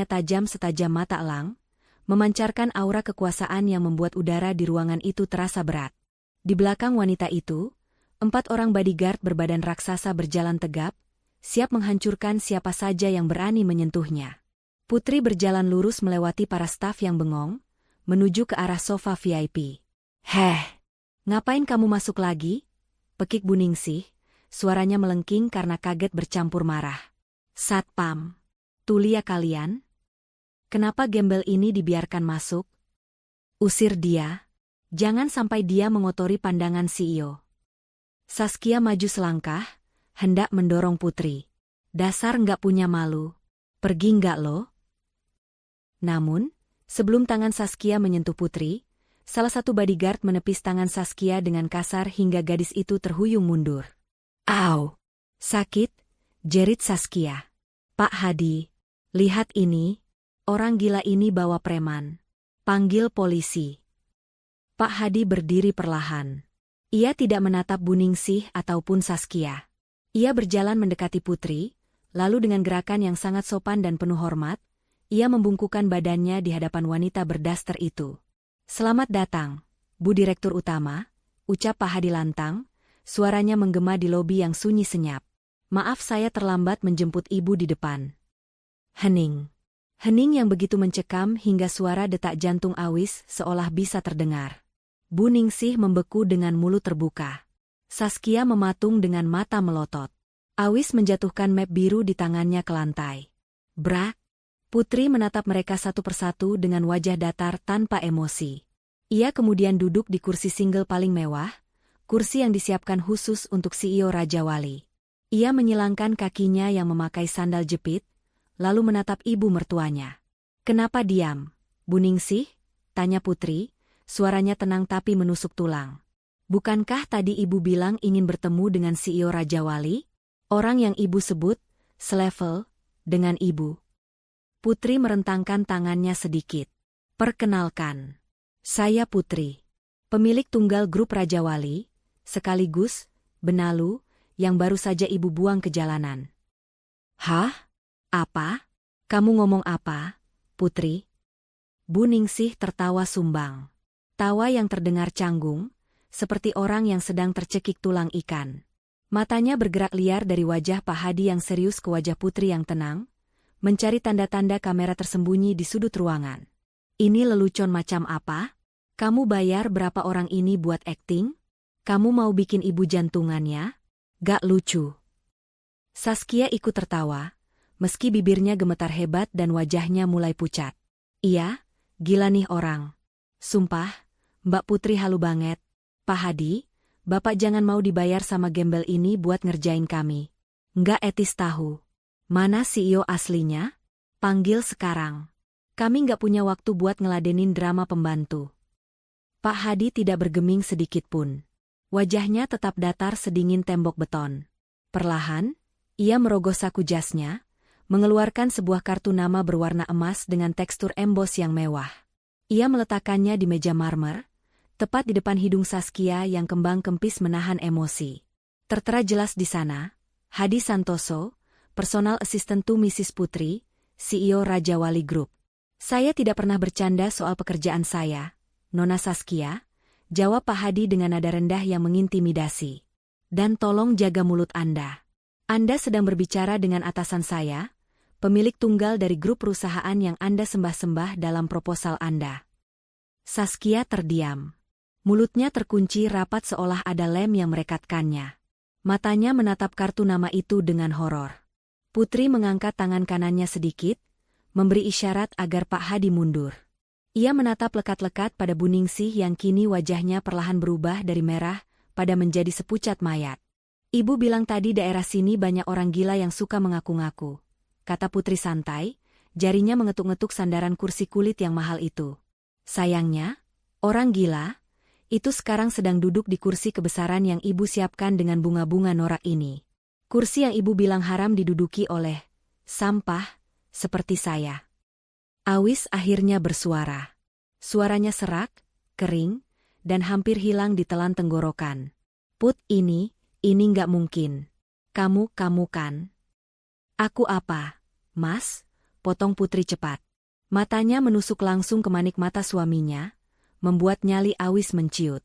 tajam setajam mata elang, memancarkan aura kekuasaan yang membuat udara di ruangan itu terasa berat. Di belakang wanita itu, 4 orang bodyguard berbadan raksasa berjalan tegap, siap menghancurkan siapa saja yang berani menyentuhnya. Putri berjalan lurus melewati para staf yang bengong, menuju ke arah sofa VIP. Heh! Ngapain kamu masuk lagi? Pekik Buningsih, suaranya melengking karena kaget bercampur marah. Satpam. Tulia kalian? Kenapa gembel ini dibiarkan masuk? Usir dia. Jangan sampai dia mengotori pandangan CEO. Saskia maju selangkah, hendak mendorong Putri. Dasar nggak punya malu. Pergi nggak lo? Namun, sebelum tangan Saskia menyentuh Putri, salah satu bodyguard menepis tangan Saskia dengan kasar hingga gadis itu terhuyung mundur. Au! Sakit, jerit Saskia. Pak Hadi, lihat ini, orang gila ini bawa preman. Panggil polisi. Pak Hadi berdiri perlahan. Ia tidak menatap Buningsih ataupun Saskia. Ia berjalan mendekati Putri, lalu dengan gerakan yang sangat sopan dan penuh hormat, ia membungkukkan badannya di hadapan wanita berdaster itu. Selamat datang, Bu Direktur Utama, ucap Pak Hadi lantang, suaranya menggema di lobi yang sunyi senyap. Maaf saya terlambat menjemput Ibu di depan. Hening. Hening yang begitu mencekam hingga suara detak jantung Awis seolah bisa terdengar. Buningsih membeku dengan mulut terbuka. Saskia mematung dengan mata melotot. Awis menjatuhkan map biru di tangannya ke lantai. Brak! Putri menatap mereka satu persatu dengan wajah datar tanpa emosi. Ia kemudian duduk di kursi single paling mewah, kursi yang disiapkan khusus untuk CEO Raja Wali. Ia menyilangkan kakinya yang memakai sandal jepit, lalu menatap ibu mertuanya. Kenapa diam, Buningsih? Tanya Putri, suaranya tenang tapi menusuk tulang. Bukankah tadi ibu bilang ingin bertemu dengan CEO Raja Wali? Orang yang ibu sebut, selevel, dengan ibu. Putri merentangkan tangannya sedikit. Perkenalkan. Saya Putri. Pemilik tunggal grup Raja Wali, sekaligus, benalu, yang baru saja ibu buang ke jalanan. Hah? Apa? Kamu ngomong apa, Putri? Buningsih tertawa sumbang. Tawa yang terdengar canggung, seperti orang yang sedang tercekik tulang ikan. Matanya bergerak liar dari wajah Pak Hadi yang serius ke wajah Putri yang tenang, mencari tanda-tanda kamera tersembunyi di sudut ruangan. Ini lelucon macam apa? Kamu bayar berapa orang ini buat akting? Kamu mau bikin ibu jantungannya? Gak lucu. Saskia ikut tertawa, meski bibirnya gemetar hebat dan wajahnya mulai pucat. Iya, gila nih orang. Sumpah, Mbak Putri halu banget. Pak Hadi, Bapak jangan mau dibayar sama gembel ini buat ngerjain kami. Nggak etis tahu. Mana CEO aslinya? Panggil sekarang. Kami nggak punya waktu buat ngeladenin drama pembantu. Pak Hadi tidak bergeming sedikit pun. Wajahnya tetap datar sedingin tembok beton. Perlahan, ia merogoh saku jasnya, mengeluarkan sebuah kartu nama berwarna emas dengan tekstur embos yang mewah. Ia meletakkannya di meja marmer, tepat di depan hidung Saskia yang kembang kempis menahan emosi. Tertera jelas di sana, Hadi Santoso, Personal Assistant to Mrs. Putri, CEO Raja Wali Group. Saya tidak pernah bercanda soal pekerjaan saya, Nona Saskia, jawab Pak Hadi dengan nada rendah yang mengintimidasi. Dan tolong jaga mulut Anda. Anda sedang berbicara dengan atasan saya, pemilik tunggal dari grup perusahaan yang Anda sembah-sembah dalam proposal Anda. Saskia terdiam. Mulutnya terkunci rapat seolah ada lem yang merekatkannya. Matanya menatap kartu nama itu dengan horor. Putri mengangkat tangan kanannya sedikit, memberi isyarat agar Pak Hadi mundur. Ia menatap lekat-lekat pada Buningsih yang kini wajahnya perlahan berubah dari merah pada menjadi sepucat mayat. Ibu bilang tadi daerah sini banyak orang gila yang suka mengaku-ngaku, kata Putri santai, jarinya mengetuk-ngetuk sandaran kursi kulit yang mahal itu. Sayangnya, orang gila itu sekarang sedang duduk di kursi kebesaran yang ibu siapkan dengan bunga-bunga norak ini. Kursi yang ibu bilang haram diduduki oleh sampah seperti saya. Awis akhirnya bersuara. Suaranya serak, kering, dan hampir hilang ditelan tenggorokan. Put, ini nggak mungkin. Kamu kan? Aku apa, Mas? Potong Putri cepat. Matanya menusuk langsung ke manik mata suaminya, membuat nyali Awis menciut.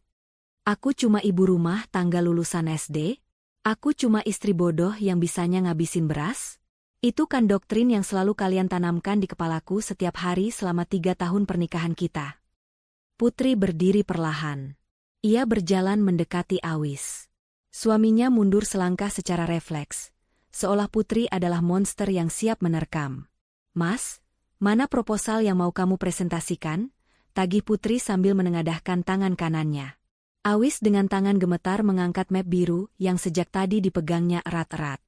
Aku cuma ibu rumah tangga lulusan SD? Aku cuma istri bodoh yang bisanya ngabisin beras? Itu kan doktrin yang selalu kalian tanamkan di kepalaku setiap hari selama 3 tahun pernikahan kita. Putri berdiri perlahan. Ia berjalan mendekati Awis. Suaminya mundur selangkah secara refleks, seolah Putri adalah monster yang siap menerkam. Mas, mana proposal yang mau kamu presentasikan? Tagih Putri sambil menengadahkan tangan kanannya. Awis dengan tangan gemetar mengangkat map biru yang sejak tadi dipegangnya erat-erat.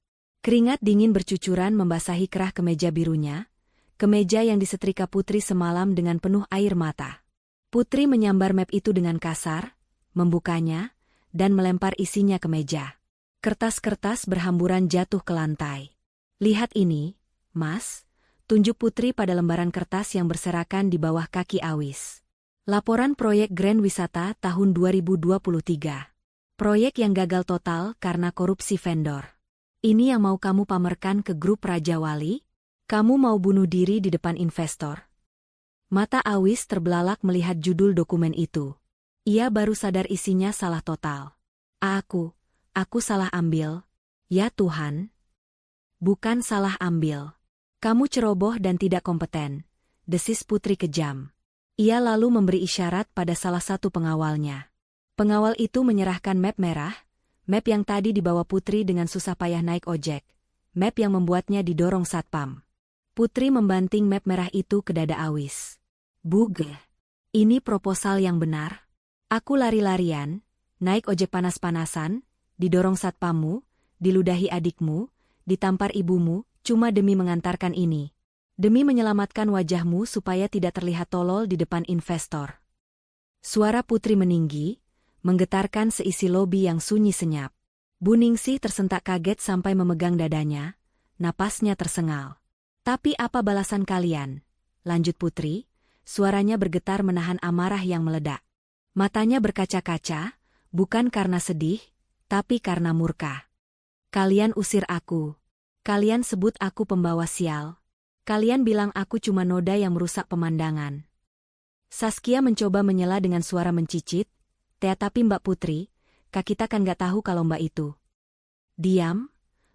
Keringat dingin bercucuran membasahi kerah kemeja birunya, kemeja yang disetrika Putri semalam dengan penuh air mata. Putri menyambar map itu dengan kasar, membukanya, dan melempar isinya ke meja. Kertas-kertas berhamburan jatuh ke lantai. Lihat ini, Mas, tunjuk Putri pada lembaran kertas yang berserakan di bawah kaki Awis. Laporan proyek Grand Wisata tahun 2023. Proyek yang gagal total karena korupsi vendor. Ini yang mau kamu pamerkan ke grup Raja Wali? Kamu mau bunuh diri di depan investor? Mata Awis terbelalak melihat judul dokumen itu. Ia baru sadar isinya salah total. Aku salah ambil. Ya Tuhan. Bukan salah ambil. Kamu ceroboh dan tidak kompeten, desis Putri kejam. Ia lalu memberi isyarat pada salah satu pengawalnya. Pengawal itu menyerahkan map merah, map yang tadi dibawa Putri dengan susah payah naik ojek, map yang membuatnya didorong satpam. Putri membanting map merah itu ke dada Awis. Buge, ini proposal yang benar. Aku lari-larian, naik ojek panas-panasan, didorong satpammu, diludahi adikmu, ditampar ibumu, cuma demi mengantarkan ini. Demi menyelamatkan wajahmu supaya tidak terlihat tolol di depan investor. Suara Putri meninggi, menggetarkan seisi lobi yang sunyi senyap. Buningsih tersentak kaget sampai memegang dadanya, napasnya tersengal. Tapi apa balasan kalian? Lanjut Putri, suaranya bergetar menahan amarah yang meledak. Matanya berkaca-kaca, bukan karena sedih, tapi karena murka. Kalian usir aku. Kalian sebut aku pembawa sial. Kalian bilang aku cuma noda yang merusak pemandangan. Saskia mencoba menyela dengan suara mencicit, tapi Mbak Putri, Kak kita kan gak tahu kalau Mbak itu. Diam,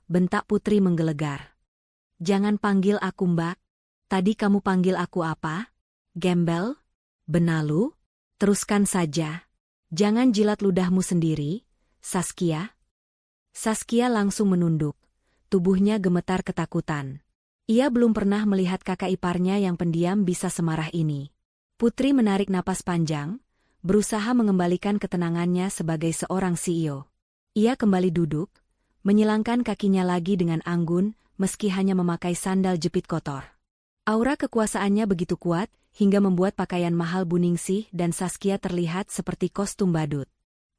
bentak Putri menggelegar. Jangan panggil aku Mbak. Tadi kamu panggil aku apa? Gembel? Benalu? Teruskan saja. Jangan jilat ludahmu sendiri, Saskia. Saskia langsung menunduk. Tubuhnya gemetar ketakutan. Ia belum pernah melihat kakak iparnya yang pendiam bisa semarah ini. Putri menarik napas panjang, berusaha mengembalikan ketenangannya sebagai seorang CEO. Ia kembali duduk, menyilangkan kakinya lagi dengan anggun, meski hanya memakai sandal jepit kotor. Aura kekuasaannya begitu kuat, hingga membuat pakaian mahal Buningsih dan Saskia terlihat seperti kostum badut.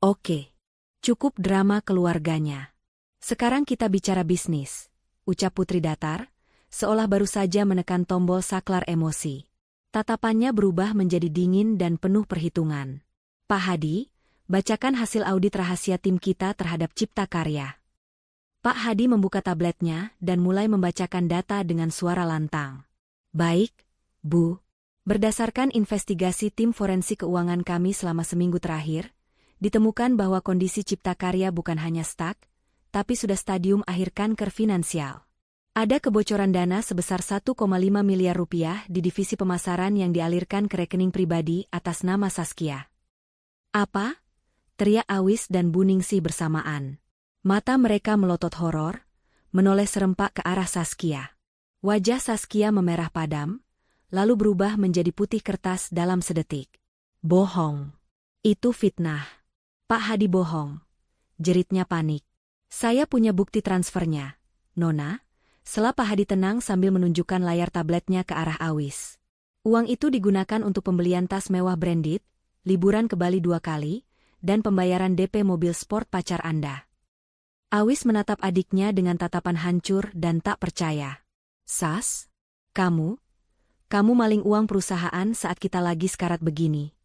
Oke. Cukup drama keluarganya. Sekarang kita bicara bisnis, ucap Putri datar, seolah baru saja menekan tombol saklar emosi. Tatapannya berubah menjadi dingin dan penuh perhitungan. Pak Hadi, bacakan hasil audit rahasia tim kita terhadap Cipta Karya. Pak Hadi membuka tabletnya dan mulai membacakan data dengan suara lantang. Baik, Bu. Berdasarkan investigasi tim forensik keuangan kami selama seminggu terakhir, ditemukan bahwa kondisi Cipta Karya bukan hanya stuck, tapi sudah stadium akhir kanker finansial. Ada kebocoran dana sebesar 1,5 miliar rupiah di divisi pemasaran yang dialirkan ke rekening pribadi atas nama Saskia. Apa? Teriak Awis dan Bu Ningsih bersamaan. Mata mereka melotot horor, menoleh serempak ke arah Saskia. Wajah Saskia memerah padam, lalu berubah menjadi putih kertas dalam sedetik. Bohong. Itu fitnah. Pak Hadi bohong. Jeritnya panik. Saya punya bukti transfernya, Nona. Setelah Pak Hadi tenang sambil menunjukkan layar tabletnya ke arah Awis. Uang itu digunakan untuk pembelian tas mewah branded, liburan ke Bali 2 kali, dan pembayaran DP mobil sport pacar Anda. Awis menatap adiknya dengan tatapan hancur dan tak percaya. Sas? Kamu maling uang perusahaan saat kita lagi sekarat begini.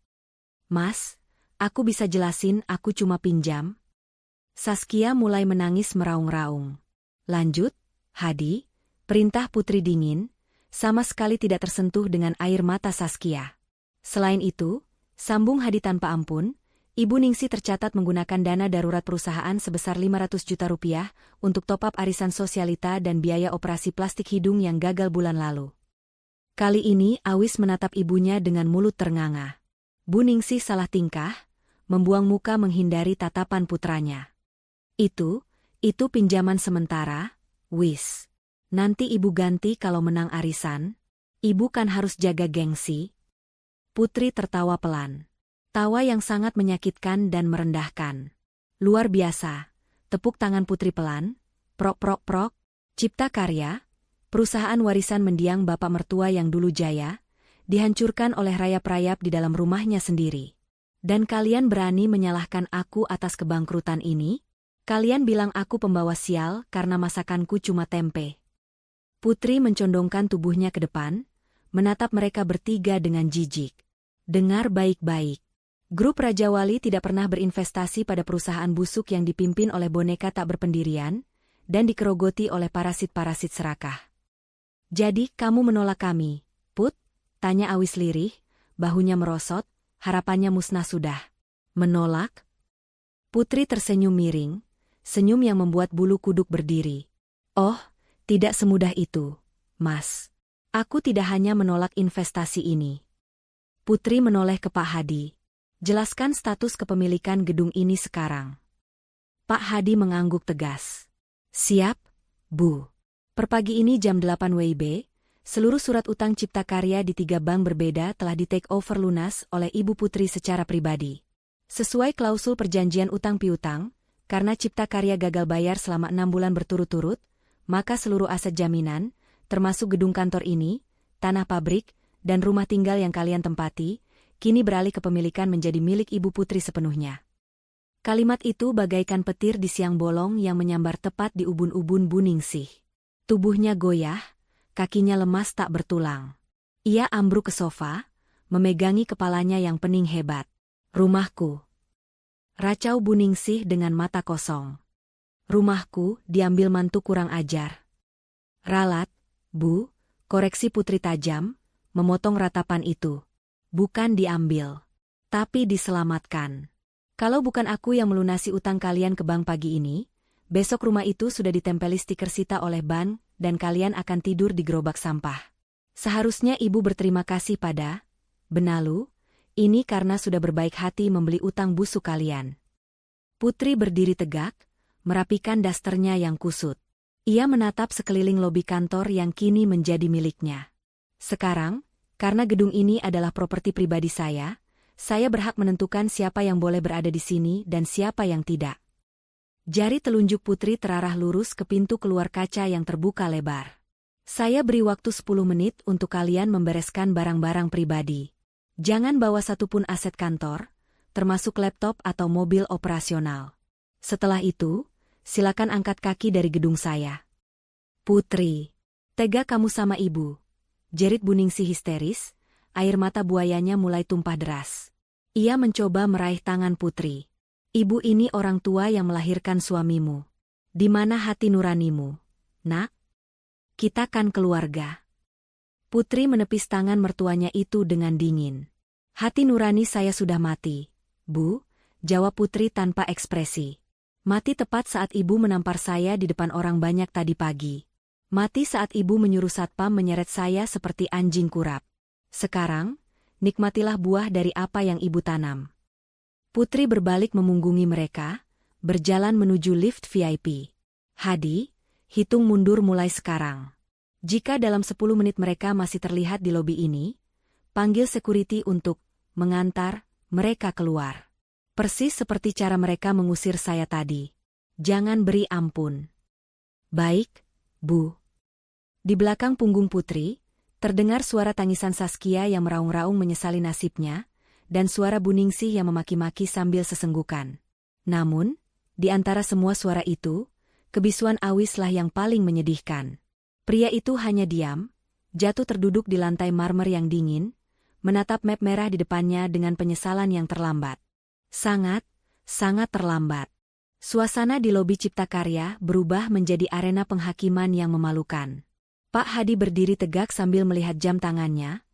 Mas, aku bisa jelasin aku cuma pinjam. Saskia mulai menangis meraung-raung. Lanjut, Hadi, perintah Putri dingin, sama sekali tidak tersentuh dengan air mata Saskia. Selain itu, sambung Hadi tanpa ampun, Ibu Ningsih tercatat menggunakan dana darurat perusahaan sebesar 500 juta rupiah untuk top-up arisan sosialita dan biaya operasi plastik hidung yang gagal bulan lalu. Kali ini Awis menatap ibunya dengan mulut ternganga. Bu Ningsih salah tingkah, membuang muka menghindari tatapan putranya. Itu pinjaman sementara, Wis. Nanti ibu ganti kalau menang arisan. Ibu kan harus jaga gengsi. Putri tertawa pelan. Tawa yang sangat menyakitkan dan merendahkan. Luar biasa. Tepuk tangan Putri pelan. Prok prok prok. Cipta Karya, perusahaan warisan mendiang bapak mertua yang dulu jaya, dihancurkan oleh rayap-rayap di dalam rumahnya sendiri. Dan kalian berani menyalahkan aku atas kebangkrutan ini? Kalian bilang aku pembawa sial karena masakanku cuma tempe. Putri mencondongkan tubuhnya ke depan, menatap mereka bertiga dengan jijik. Dengar baik-baik. Grup Raja Wali tidak pernah berinvestasi pada perusahaan busuk yang dipimpin oleh boneka tak berpendirian, dan dikerogoti oleh parasit-parasit serakah. Jadi kamu menolak kami, Put? Tanya Awis lirih, bahunya merosot, harapannya musnah sudah. Menolak? Putri tersenyum miring, senyum yang membuat bulu kuduk berdiri. Oh, tidak semudah itu, Mas. Aku tidak hanya menolak investasi ini. Putri menoleh ke Pak Hadi. Jelaskan status kepemilikan gedung ini sekarang. Pak Hadi mengangguk tegas. Siap, Bu. Per pagi ini jam 8 WIB, seluruh surat utang Cipta Karya di 3 bank berbeda telah di-take over lunas oleh Ibu Putri secara pribadi. Sesuai klausul perjanjian utang piutang, karena Cipta Karya gagal bayar selama 6 bulan berturut-turut, maka seluruh aset jaminan, termasuk gedung kantor ini, tanah pabrik, dan rumah tinggal yang kalian tempati, kini beralih kepemilikan menjadi milik Ibu Putri sepenuhnya. Kalimat itu bagaikan petir di siang bolong yang menyambar tepat di ubun-ubun Bu Ningsih. Tubuhnya goyah, kakinya lemas tak bertulang. Ia ambruk ke sofa, memegangi kepalanya yang pening hebat. Rumahku. Racau Bu Ningsih dengan mata kosong. Rumahku diambil mantu kurang ajar. Ralat, Bu, koreksi Putri tajam, memotong ratapan itu. Bukan diambil, tapi diselamatkan. Kalau bukan aku yang melunasi utang kalian ke bank pagi ini, besok rumah itu sudah ditempeli stiker sita oleh bank dan kalian akan tidur di gerobak sampah. Seharusnya ibu berterima kasih pada Benalu, ini karena sudah berbaik hati membeli utang busuk kalian. Putri berdiri tegak, merapikan dasternya yang kusut. Ia menatap sekeliling lobi kantor yang kini menjadi miliknya. Sekarang, karena gedung ini adalah properti pribadi saya berhak menentukan siapa yang boleh berada di sini dan siapa yang tidak. Jari telunjuk Putri terarah lurus ke pintu keluar kaca yang terbuka lebar. Saya beri waktu 10 menit untuk kalian membereskan barang-barang pribadi. Jangan bawa satupun aset kantor, termasuk laptop atau mobil operasional. Setelah itu, silakan angkat kaki dari gedung saya. Putri, tega kamu sama ibu. Jerit Buningsih histeris, air mata buayanya mulai tumpah deras. Ia mencoba meraih tangan Putri. Ibu ini orang tua yang melahirkan suamimu. Di mana hati nuranimu, nak? Kita kan keluarga. Putri menepis tangan mertuanya itu dengan dingin. Hati nurani saya sudah mati, Bu, jawab Putri tanpa ekspresi. Mati tepat saat ibu menampar saya di depan orang banyak tadi pagi. Mati saat ibu menyuruh satpam menyeret saya seperti anjing kurap. Sekarang, nikmatilah buah dari apa yang ibu tanam. Putri berbalik memunggungi mereka, berjalan menuju lift VIP. Hadi, hitung mundur mulai sekarang. Jika dalam 10 menit mereka masih terlihat di lobi ini, panggil security untuk mengantar mereka keluar. Persis seperti cara mereka mengusir saya tadi. Jangan beri ampun. Baik, Bu. Di belakang punggung Putri, terdengar suara tangisan Saskia yang meraung-raung menyesali nasibnya, dan suara Buningsih yang memaki-maki sambil sesenggukan. Namun, di antara semua suara itu, kebisuan Awislah yang paling menyedihkan. Pria itu hanya diam, jatuh terduduk di lantai marmer yang dingin, menatap map merah di depannya dengan penyesalan yang terlambat. Sangat terlambat. Suasana di lobi Cipta Karya berubah menjadi arena penghakiman yang memalukan. Pak Hadi berdiri tegak sambil melihat jam tangannya,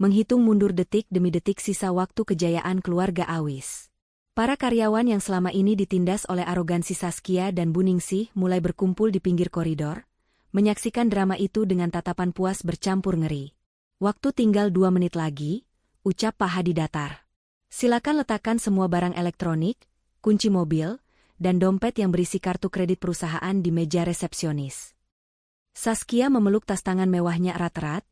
menghitung mundur detik demi detik sisa waktu kejayaan keluarga Awis. Para karyawan yang selama ini ditindas oleh arogansi Saskia dan Buningsih mulai berkumpul di pinggir koridor, menyaksikan drama itu dengan tatapan puas bercampur ngeri. Waktu tinggal 2 menit lagi, ucap Pak Hadi datar. Silakan letakkan semua barang elektronik, kunci mobil, dan dompet yang berisi kartu kredit perusahaan di meja resepsionis. Saskia memeluk tas tangan mewahnya erat-erat,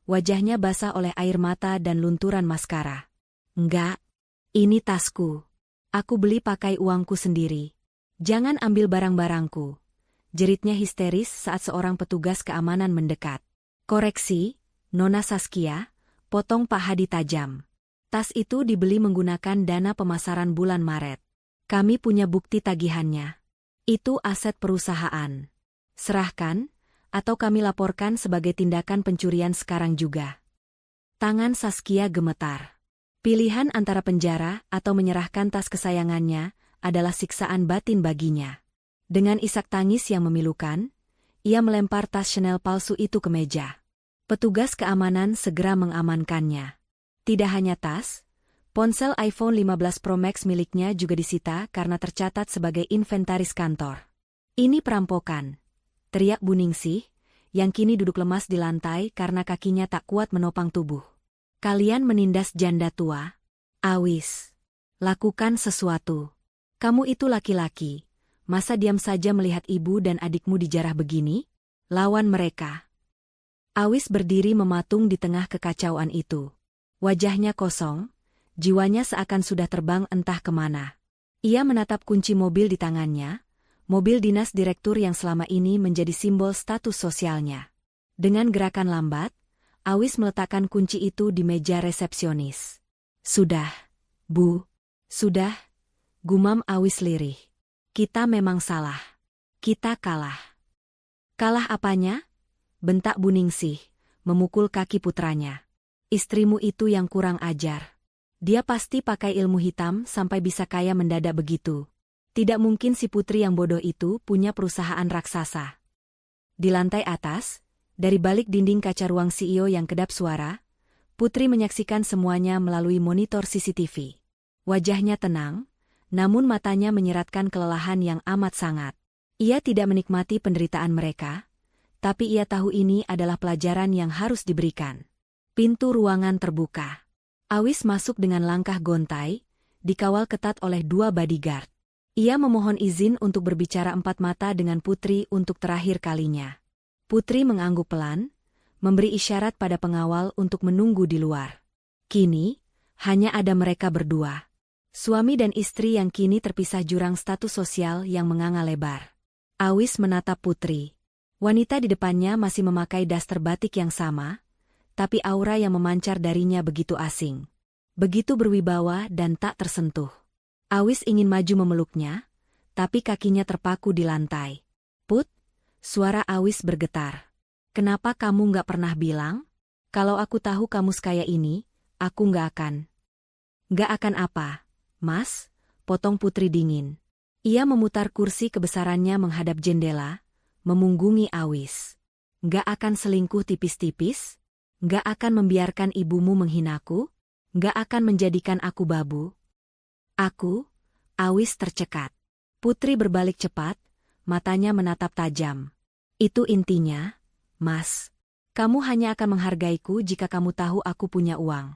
wajahnya basah oleh air mata dan lunturan maskara. Enggak, ini tasku. Aku beli pakai uangku sendiri. Jangan ambil barang-barangku. Jeritnya histeris saat seorang petugas keamanan mendekat. Koreksi, Nona Saskia, potong Pak Hadi tajam. Tas itu dibeli menggunakan dana pemasaran bulan Maret. Kami punya bukti tagihannya. Itu aset perusahaan. Serahkan, atau kami laporkan sebagai tindakan pencurian sekarang juga. Tangan Saskia gemetar. Pilihan antara penjara atau menyerahkan tas kesayangannya adalah siksaan batin baginya. Dengan isak tangis yang memilukan, ia melempar tas Chanel palsu itu ke meja. Petugas keamanan segera mengamankannya. Tidak hanya tas, ponsel iPhone 15 Pro Max miliknya juga disita karena tercatat sebagai inventaris kantor. Ini perampokan, teriak Buningsih, yang kini duduk lemas di lantai karena kakinya tak kuat menopang tubuh. Kalian menindas janda tua. Awis, lakukan sesuatu. Kamu itu laki-laki, masa diam saja melihat ibu dan adikmu dijarah begini? Lawan mereka. Awis berdiri mematung di tengah kekacauan itu. Wajahnya kosong, jiwanya seakan sudah terbang entah kemana. Ia menatap kunci mobil di tangannya, mobil dinas direktur yang selama ini menjadi simbol status sosialnya. Dengan gerakan lambat, Awis meletakkan kunci itu di meja resepsionis. Sudah, Bu. Sudah, gumam Awis lirih. Kita memang salah. Kita kalah. Kalah apanya? Bentak Buningsih, memukul kaki putranya. Istrimu itu yang kurang ajar. Dia pasti pakai ilmu hitam sampai bisa kaya mendadak begitu. Tidak mungkin si putri yang bodoh itu punya perusahaan raksasa. Di lantai atas, dari balik dinding kaca ruang CEO yang kedap suara, Putri menyaksikan semuanya melalui monitor CCTV. Wajahnya tenang, namun matanya menyeratkan kelelahan yang amat sangat. Ia tidak menikmati penderitaan mereka, tapi ia tahu ini adalah pelajaran yang harus diberikan. Pintu ruangan terbuka. Awis masuk dengan langkah gontai, dikawal ketat oleh 2 bodyguard. Ia memohon izin untuk berbicara empat mata dengan Putri untuk terakhir kalinya. Putri mengangguk pelan, memberi isyarat pada pengawal untuk menunggu di luar. Kini, hanya ada mereka berdua. Suami dan istri yang kini terpisah jurang status sosial yang menganga lebar. Awis menatap Putri. Wanita di depannya masih memakai daster batik yang sama, tapi aura yang memancar darinya begitu asing. Begitu berwibawa dan tak tersentuh. Awis ingin maju memeluknya, tapi kakinya terpaku di lantai. "Put," suara Awis bergetar. "Kenapa kamu nggak pernah bilang? Kalau aku tahu kamu sekaya ini, aku nggak akan." "Nggak akan apa, Mas?" potong Putri dingin. Ia memutar kursi kebesarannya menghadap jendela, memunggungi Awis. "Nggak akan selingkuh tipis-tipis? Nggak akan membiarkan ibumu menghinaku? Nggak akan menjadikan aku babu?" "Aku?" Awis tercekat. Putri berbalik cepat, matanya menatap tajam. "Itu intinya, Mas. Kamu hanya akan menghargaiku jika kamu tahu aku punya uang.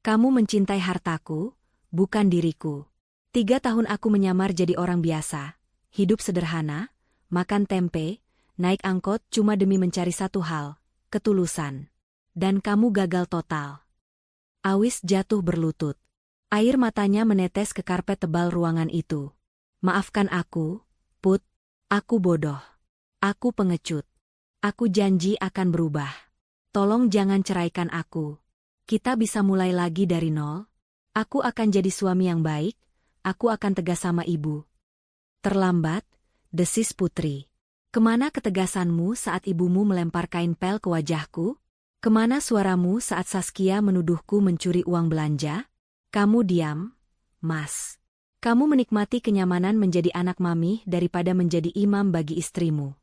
Kamu mencintai hartaku, bukan diriku. 3 tahun aku menyamar jadi orang biasa, hidup sederhana, makan tempe, naik angkot cuma demi mencari satu hal, ketulusan. Dan kamu gagal total." Awis jatuh berlutut. Air matanya menetes ke karpet tebal ruangan itu. "Maafkan aku, Put. Aku bodoh. Aku pengecut. Aku janji akan berubah. Tolong jangan ceraikan aku. Kita bisa mulai lagi dari nol. Aku akan jadi suami yang baik. Aku akan tegas sama ibu." "Terlambat," desis Putri. "Kemana ketegasanmu saat ibumu melempar kain pel ke wajahku? Kemana suaramu saat Saskia menuduhku mencuri uang belanja? Kamu diam, Mas. Kamu menikmati kenyamanan menjadi anak mami daripada menjadi imam bagi istrimu."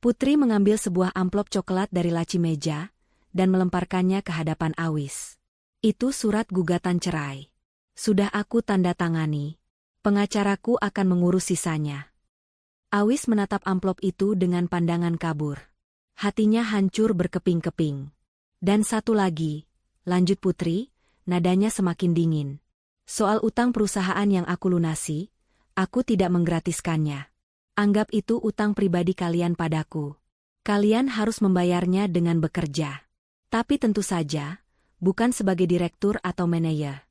Putri mengambil sebuah amplop coklat dari laci meja dan melemparkannya ke hadapan Awis. "Itu surat gugatan cerai. Sudah aku tanda tangani. Pengacaraku akan mengurus sisanya." Awis menatap amplop itu dengan pandangan kabur. Hatinya hancur berkeping-keping. "Dan satu lagi," lanjut Putri, nadanya semakin dingin. "Soal utang perusahaan yang aku lunasi, aku tidak menggratiskannya. Anggap itu utang pribadi kalian padaku. Kalian harus membayarnya dengan bekerja. Tapi tentu saja, bukan sebagai direktur atau manajer."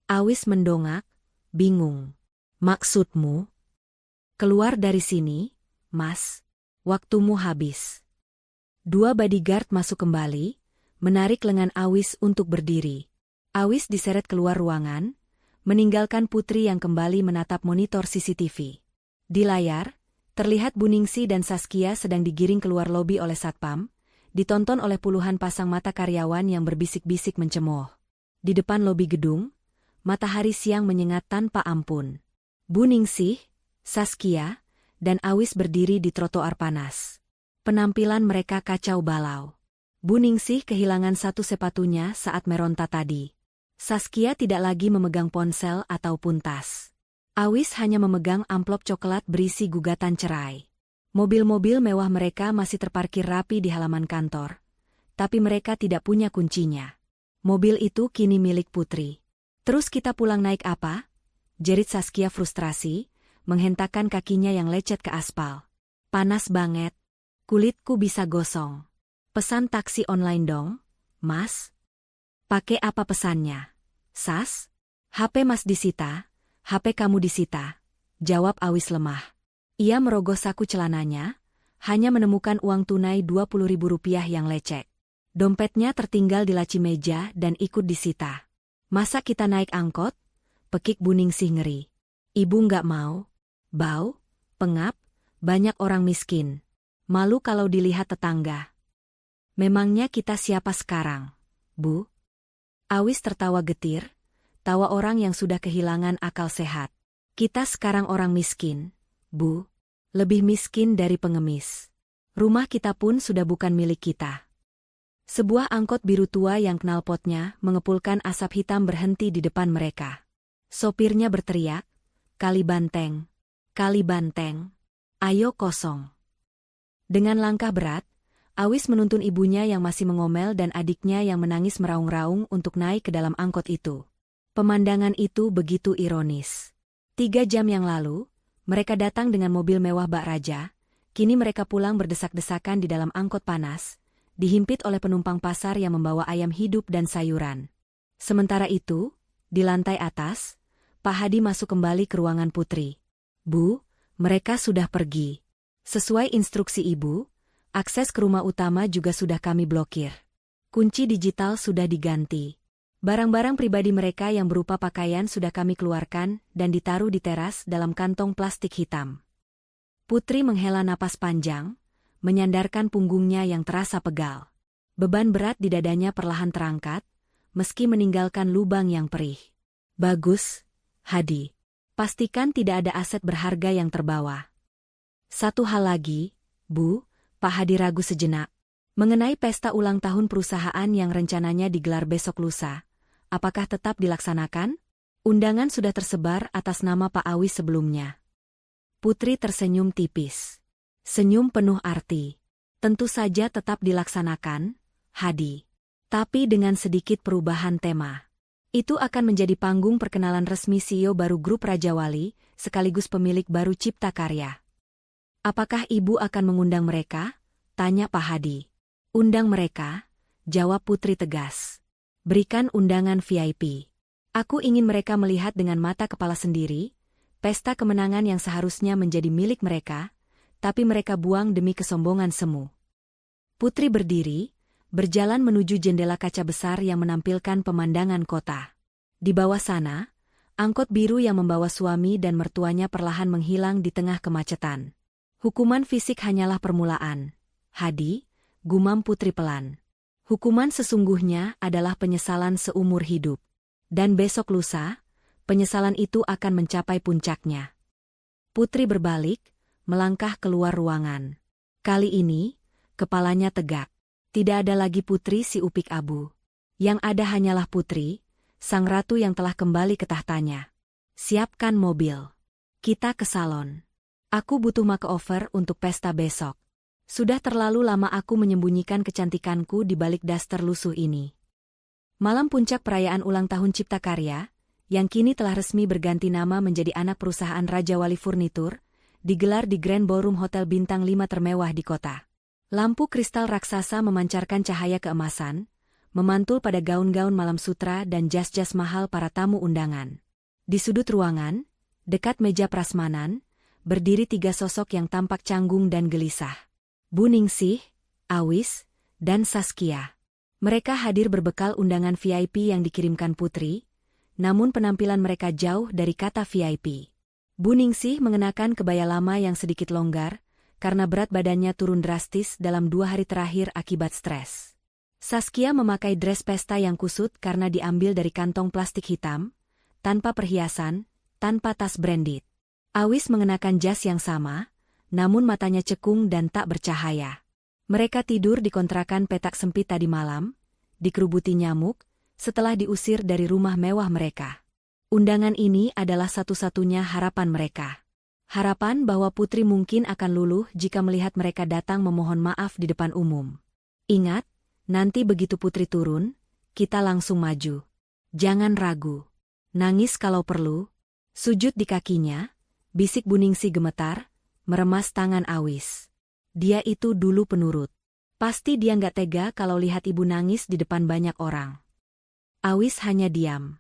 Awis mendongak, bingung. "Maksudmu?" "Keluar dari sini, Mas. Waktumu habis." 2 bodyguard masuk kembali, menarik lengan Awis untuk berdiri. Awis diseret keluar ruangan, meninggalkan Putri yang kembali menatap monitor CCTV. Di layar, terlihat Buningsi dan Saskia sedang digiring keluar lobi oleh Satpam, ditonton oleh puluhan pasang mata karyawan yang berbisik-bisik mencemooh. Di depan lobi gedung, matahari siang menyengat tanpa ampun. Buningsih, Saskia, dan Awis berdiri di trotoar panas. Penampilan mereka kacau balau. Buningsih kehilangan satu sepatunya saat meronta tadi. Saskia tidak lagi memegang ponsel ataupun tas. Awis hanya memegang amplop coklat berisi gugatan cerai. Mobil-mobil mewah mereka masih terparkir rapi di halaman kantor, tapi mereka tidak punya kuncinya. Mobil itu kini milik Putri. "Terus kita pulang naik apa?" jerit Saskia frustrasi, menghentakkan kakinya yang lecet ke aspal. "Panas banget. Kulitku bisa gosong. Pesan taksi online dong, Mas." "Pakai apa pesannya, Sas?" "HP Mas disita. HP kamu disita," jawab Awis lemah. Ia merogoh saku celananya, hanya menemukan uang tunai Rp20.000 yang lecek. Dompetnya tertinggal di laci meja dan ikut disita. "Masa kita naik angkot?" pekik Buningsih ngeri. "Ibu nggak mau. Bau, pengap, banyak orang miskin. Malu kalau dilihat tetangga." "Memangnya kita siapa sekarang, Bu?" Awis tertawa getir, tawa orang yang sudah kehilangan akal sehat. "Kita sekarang orang miskin, Bu. Lebih miskin dari pengemis. Rumah kita pun sudah bukan milik kita." Sebuah angkot biru tua yang knalpotnya mengepulkan asap hitam berhenti di depan mereka. Sopirnya berteriak, "Kali Banteng, Kali Banteng, ayo kosong." Dengan langkah berat, Awis menuntun ibunya yang masih mengomel dan adiknya yang menangis meraung-raung untuk naik ke dalam angkot itu. Pemandangan itu begitu ironis. 3 jam yang lalu, mereka datang dengan mobil mewah bak raja, kini mereka pulang berdesak-desakan di dalam angkot panas, dihimpit oleh penumpang pasar yang membawa ayam hidup dan sayuran. Sementara itu, di lantai atas, Pak Hadi masuk kembali ke ruangan Putri. "Bu, mereka sudah pergi. Sesuai instruksi Ibu, akses ke rumah utama juga sudah kami blokir. Kunci digital sudah diganti. Barang-barang pribadi mereka yang berupa pakaian sudah kami keluarkan dan ditaruh di teras dalam kantong plastik hitam. Putri menghela napas panjang, menyandarkan punggungnya yang terasa pegal. Beban berat di dadanya perlahan terangkat, meski meninggalkan lubang yang perih. Bagus, Hadi. Pastikan tidak ada aset berharga yang terbawa. Satu hal lagi, Bu, Pak Hadi ragu sejenak. Mengenai pesta ulang tahun perusahaan yang rencananya digelar besok lusa. Apakah tetap dilaksanakan? Undangan sudah tersebar atas nama Pak Awis sebelumnya. Putri tersenyum tipis. Senyum penuh arti. Tentu saja tetap dilaksanakan, Hadi. Tapi dengan sedikit perubahan tema. Itu akan menjadi panggung perkenalan resmi CEO baru Grup Raja Wali, sekaligus pemilik baru Cipta Karya. Apakah Ibu akan mengundang mereka? Tanya Pak Hadi. Undang mereka, jawab Putri tegas. Berikan undangan VIP. Aku ingin mereka melihat dengan mata kepala sendiri, pesta kemenangan yang seharusnya menjadi milik mereka, tapi mereka buang demi kesombongan semu. Putri berdiri, berjalan menuju jendela kaca besar yang menampilkan pemandangan kota. Di bawah sana, angkot biru yang membawa suami dan mertuanya perlahan menghilang di tengah kemacetan. Hukuman fisik hanyalah permulaan. Hadi, gumam Putri pelan. Hukuman sesungguhnya adalah penyesalan seumur hidup. Dan besok lusa, penyesalan itu akan mencapai puncaknya. Putri berbalik, melangkah keluar ruangan. Kali ini, kepalanya tegak. Tidak ada lagi Putri si Upik Abu. Yang ada hanyalah Putri, sang ratu yang telah kembali ke tahtanya. Siapkan mobil. Kita ke salon. Aku butuh makeover untuk pesta besok. Sudah terlalu lama aku menyembunyikan kecantikanku di balik daster lusuh ini. Malam puncak perayaan ulang tahun Cipta Karya, yang kini telah resmi berganti nama menjadi anak perusahaan Raja Wali Furnitur, digelar di Grand Ballroom Hotel Bintang 5 termewah di kota. Lampu kristal raksasa memancarkan cahaya keemasan, memantul pada gaun-gaun malam sutra dan jas-jas mahal para tamu undangan. Di sudut ruangan, dekat meja prasmanan, berdiri 3 sosok yang tampak canggung dan gelisah. Bu Ningsih, Awis, dan Saskia. Mereka hadir berbekal undangan VIP yang dikirimkan Putri, namun penampilan mereka jauh dari kata VIP. Bu Ningsih mengenakan kebaya lama yang sedikit longgar, karena berat badannya turun drastis dalam 2 hari terakhir akibat stres. Saskia memakai dress pesta yang kusut karena diambil dari kantong plastik hitam, tanpa perhiasan, tanpa tas branded. Awis mengenakan jas yang sama, namun matanya cekung dan tak bercahaya. Mereka tidur di kontrakan petak sempit tadi malam, dikerubuti nyamuk, setelah diusir dari rumah mewah mereka. Undangan ini adalah satu-satunya harapan mereka. Harapan bahwa Putri mungkin akan luluh jika melihat mereka datang memohon maaf di depan umum. Ingat, nanti begitu Putri turun, kita langsung maju. Jangan ragu. Nangis kalau perlu. Sujud di kakinya, bisik Bu Ningsih gemetar, meremas tangan Awis. Dia itu dulu penurut. Pasti dia nggak tega kalau lihat ibu nangis di depan banyak orang. Awis hanya diam.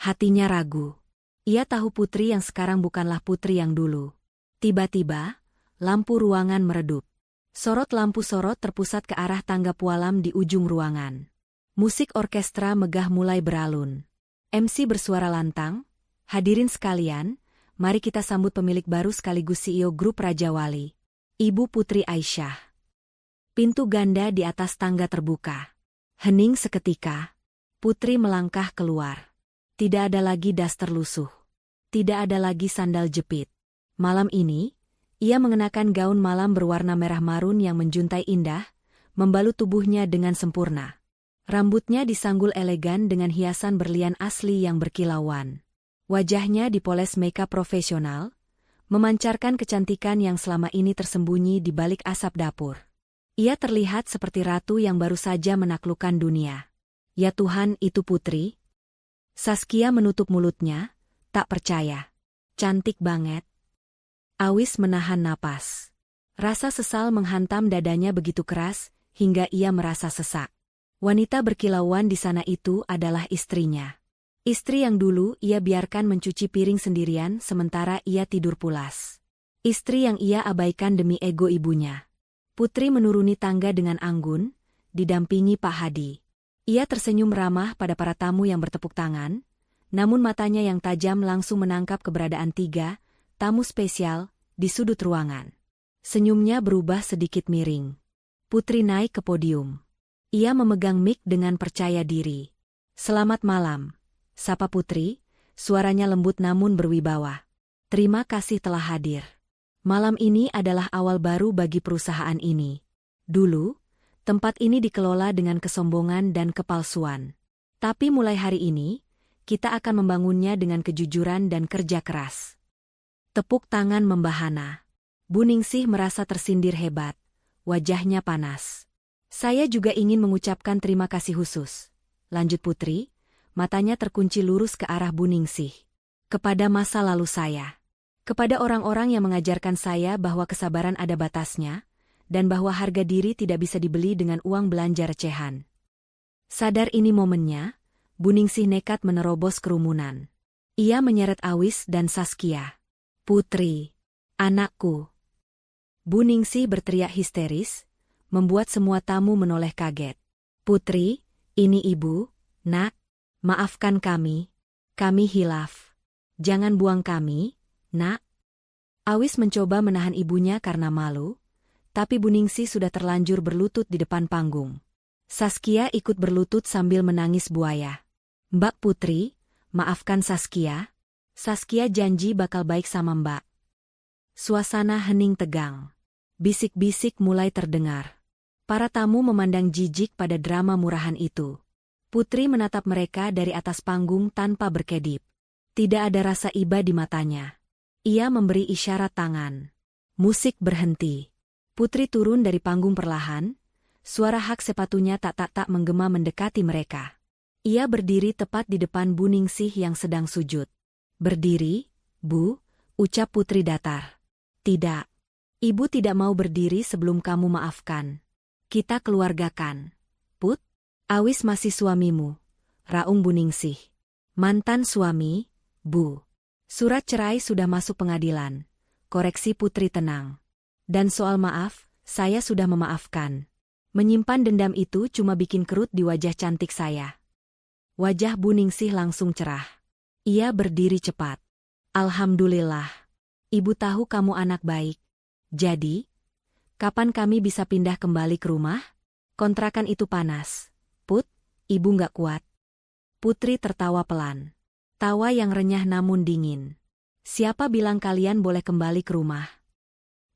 Hatinya ragu. Ia tahu Putri yang sekarang bukanlah Putri yang dulu. Tiba-tiba, lampu ruangan meredup. Sorot lampu sorot terpusat ke arah tangga pualam di ujung ruangan. Musik orkestra megah mulai beralun. MC bersuara lantang, hadirin sekalian, mari kita sambut pemilik baru sekaligus CEO Grup Raja Wali, Ibu Putri Aisyah. Pintu ganda di atas tangga terbuka. Hening seketika, Putri melangkah keluar. Tidak ada lagi daster lusuh. Tidak ada lagi sandal jepit. Malam ini, ia mengenakan gaun malam berwarna merah marun yang menjuntai indah, membalut tubuhnya dengan sempurna. Rambutnya disanggul elegan dengan hiasan berlian asli yang berkilauan. Wajahnya dipoles makeup profesional, memancarkan kecantikan yang selama ini tersembunyi di balik asap dapur. Ia terlihat seperti ratu yang baru saja menaklukkan dunia. Ya Tuhan, itu Putri? Saskia menutup mulutnya, tak percaya. Cantik banget. Awis menahan napas. Rasa sesal menghantam dadanya begitu keras, hingga ia merasa sesak. Wanita berkilauan di sana itu adalah istrinya. Istri yang dulu ia biarkan mencuci piring sendirian sementara ia tidur pulas. Istri yang ia abaikan demi ego ibunya. Putri menuruni tangga dengan anggun, didampingi Pak Hadi. Ia tersenyum ramah pada para tamu yang bertepuk tangan, namun matanya yang tajam langsung menangkap keberadaan 3 tamu spesial di sudut ruangan. Senyumnya berubah sedikit miring. Putri naik ke podium. Ia memegang mic dengan percaya diri. "Selamat malam," sapa Putri, suaranya lembut namun berwibawa. "Terima kasih telah hadir. Malam ini adalah awal baru bagi perusahaan ini. Dulu, tempat ini dikelola dengan kesombongan dan kepalsuan. Tapi mulai hari ini, kita akan membangunnya dengan kejujuran dan kerja keras." Tepuk tangan membahana. Bu Ningsih merasa tersindir hebat. Wajahnya panas. "Saya juga ingin mengucapkan terima kasih khusus," lanjut Putri, matanya terkunci lurus ke arah Bu Ningsih. "Kepada masa lalu saya. Kepada orang-orang yang mengajarkan saya bahwa kesabaran ada batasnya, dan bahwa harga diri tidak bisa dibeli dengan uang belanja recehan." Sadar ini momennya, Bu Ningsih nekat menerobos kerumunan. Ia menyeret Awis dan Saskia. "Putri, anakku." Bu Ningsih berteriak histeris, membuat semua tamu menoleh kaget. "Putri, ini ibu, nak. Maafkan kami hilaf. Jangan buang kami, nak." Awis mencoba menahan ibunya karena malu, tapi Bu Ningsih sudah terlanjur berlutut di depan panggung. Saskia ikut berlutut sambil menangis buaya. "Mbak Putri, maafkan Saskia. Saskia janji bakal baik sama Mbak." Suasana hening tegang. Bisik-bisik mulai terdengar. Para tamu memandang jijik pada drama murahan itu. Putri menatap mereka dari atas panggung tanpa berkedip. Tidak ada rasa iba di matanya. Ia memberi isyarat tangan. Musik berhenti. Putri turun dari panggung perlahan. Suara hak sepatunya tak menggema mendekati mereka. Ia berdiri tepat di depan Bu Ningsih yang sedang sujud. "Berdiri, Bu," ucap Putri datar. "Tidak. Ibu tidak mau berdiri sebelum kamu maafkan. Kita keluargakan. Put, Awis masih suamimu," raung Bu Ningsih. "Mantan suami, Bu. Surat cerai sudah masuk pengadilan," koreksi Putri tenang. "Dan soal maaf, saya sudah memaafkan. Menyimpan dendam itu cuma bikin kerut di wajah cantik saya." Wajah Bu Ningsih langsung cerah. Ia berdiri cepat. "Alhamdulillah. Ibu tahu kamu anak baik. Jadi, kapan kami bisa pindah kembali ke rumah? Kontrakan itu panas. Put, ibu nggak kuat." Putri tertawa pelan. Tawa yang renyah namun dingin. "Siapa bilang kalian boleh kembali ke rumah?"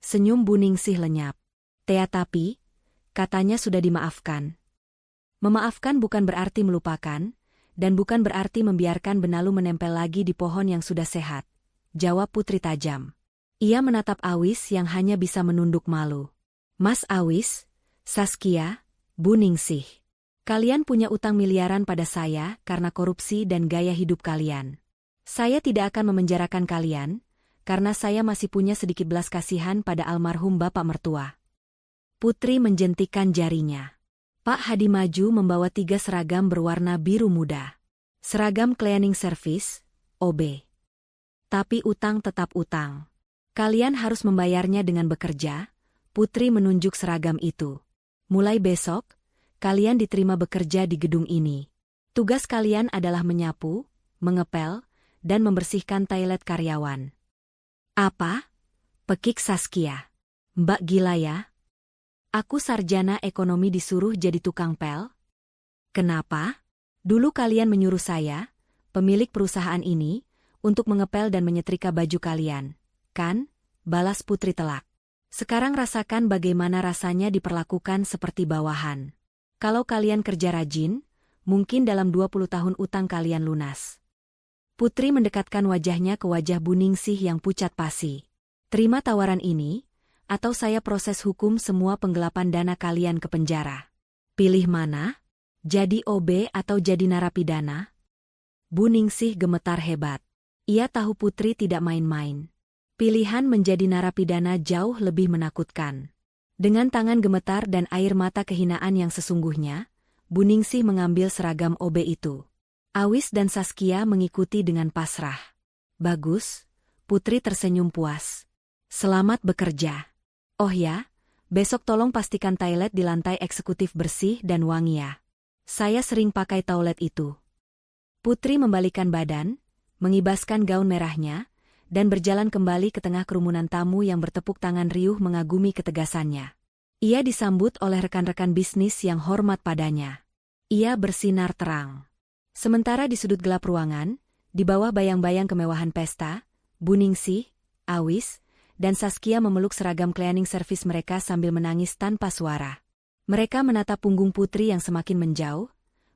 Senyum Bu Ningsih lenyap. Tapi, katanya sudah dimaafkan." "Memaafkan bukan berarti melupakan, dan bukan berarti membiarkan benalu menempel lagi di pohon yang sudah sehat," jawab Putri tajam. Ia menatap Awis yang hanya bisa menunduk malu. "Mas Awis, Saskia, Bu Ningsih. Kalian punya utang miliaran pada saya karena korupsi dan gaya hidup kalian. Saya tidak akan memenjarakan kalian, karena saya masih punya sedikit belas kasihan pada almarhum bapak mertua." Putri menjentikan jarinya. Pak Hadi maju membawa 3 seragam berwarna biru muda. Seragam cleaning service, OB. "Tapi utang tetap utang. Kalian harus membayarnya dengan bekerja." Putri menunjuk seragam itu. "Mulai besok, kalian diterima bekerja di gedung ini. Tugas kalian adalah menyapu, mengepel, dan membersihkan toilet karyawan." "Apa?" pekik Saskia. "Mbak gila ya? Aku sarjana ekonomi disuruh jadi tukang pel? Kenapa? Dulu kalian menyuruh saya, pemilik perusahaan ini, untuk mengepel dan menyetrika baju kalian, kan?" balas Putri telak. "Sekarang rasakan bagaimana rasanya diperlakukan seperti bawahan. Kalau kalian kerja rajin, mungkin dalam 20 tahun utang kalian lunas." Putri mendekatkan wajahnya ke wajah Bu Ningsih yang pucat pasi. "Terima tawaran ini, atau saya proses hukum semua penggelapan dana kalian ke penjara. Pilih mana? Jadi OB atau jadi narapidana?" Bu Ningsih gemetar hebat. Ia tahu Putri tidak main-main. Pilihan menjadi narapidana jauh lebih menakutkan. Dengan tangan gemetar dan air mata kehinaan yang sesungguhnya, Bu Ningsih mengambil seragam OB itu. Awis dan Saskia mengikuti dengan pasrah. "Bagus," Putri tersenyum puas. "Selamat bekerja. Oh ya, besok tolong pastikan toilet di lantai eksekutif bersih dan wangi ya." Saya sering pakai toilet itu. Putri membalikan badan, mengibaskan gaun merahnya, dan berjalan kembali ke tengah kerumunan tamu yang bertepuk tangan riuh mengagumi ketegasannya. Ia disambut oleh rekan-rekan bisnis yang hormat padanya. Ia bersinar terang. Sementara di sudut gelap ruangan, di bawah bayang-bayang kemewahan pesta, Bu Ningsih, Awis, dan Saskia memeluk seragam cleaning service mereka sambil menangis tanpa suara. Mereka menatap punggung Putri yang semakin menjauh,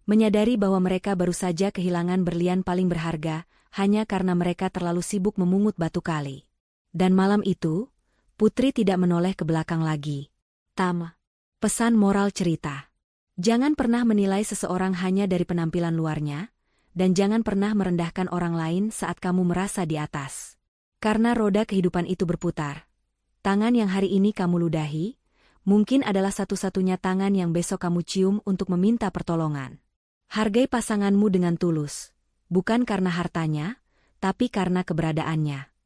menyadari bahwa mereka baru saja kehilangan berlian paling berharga, hanya karena mereka terlalu sibuk memungut batu kali. Dan malam itu, Putri tidak menoleh ke belakang lagi. Pesan moral cerita. Jangan pernah menilai seseorang hanya dari penampilan luarnya, dan jangan pernah merendahkan orang lain saat kamu merasa di atas. Karena roda kehidupan itu berputar. Tangan yang hari ini kamu ludahi, mungkin adalah satu-satunya tangan yang besok kamu cium untuk meminta pertolongan. Hargai pasanganmu dengan tulus, bukan karena hartanya, tapi karena keberadaannya.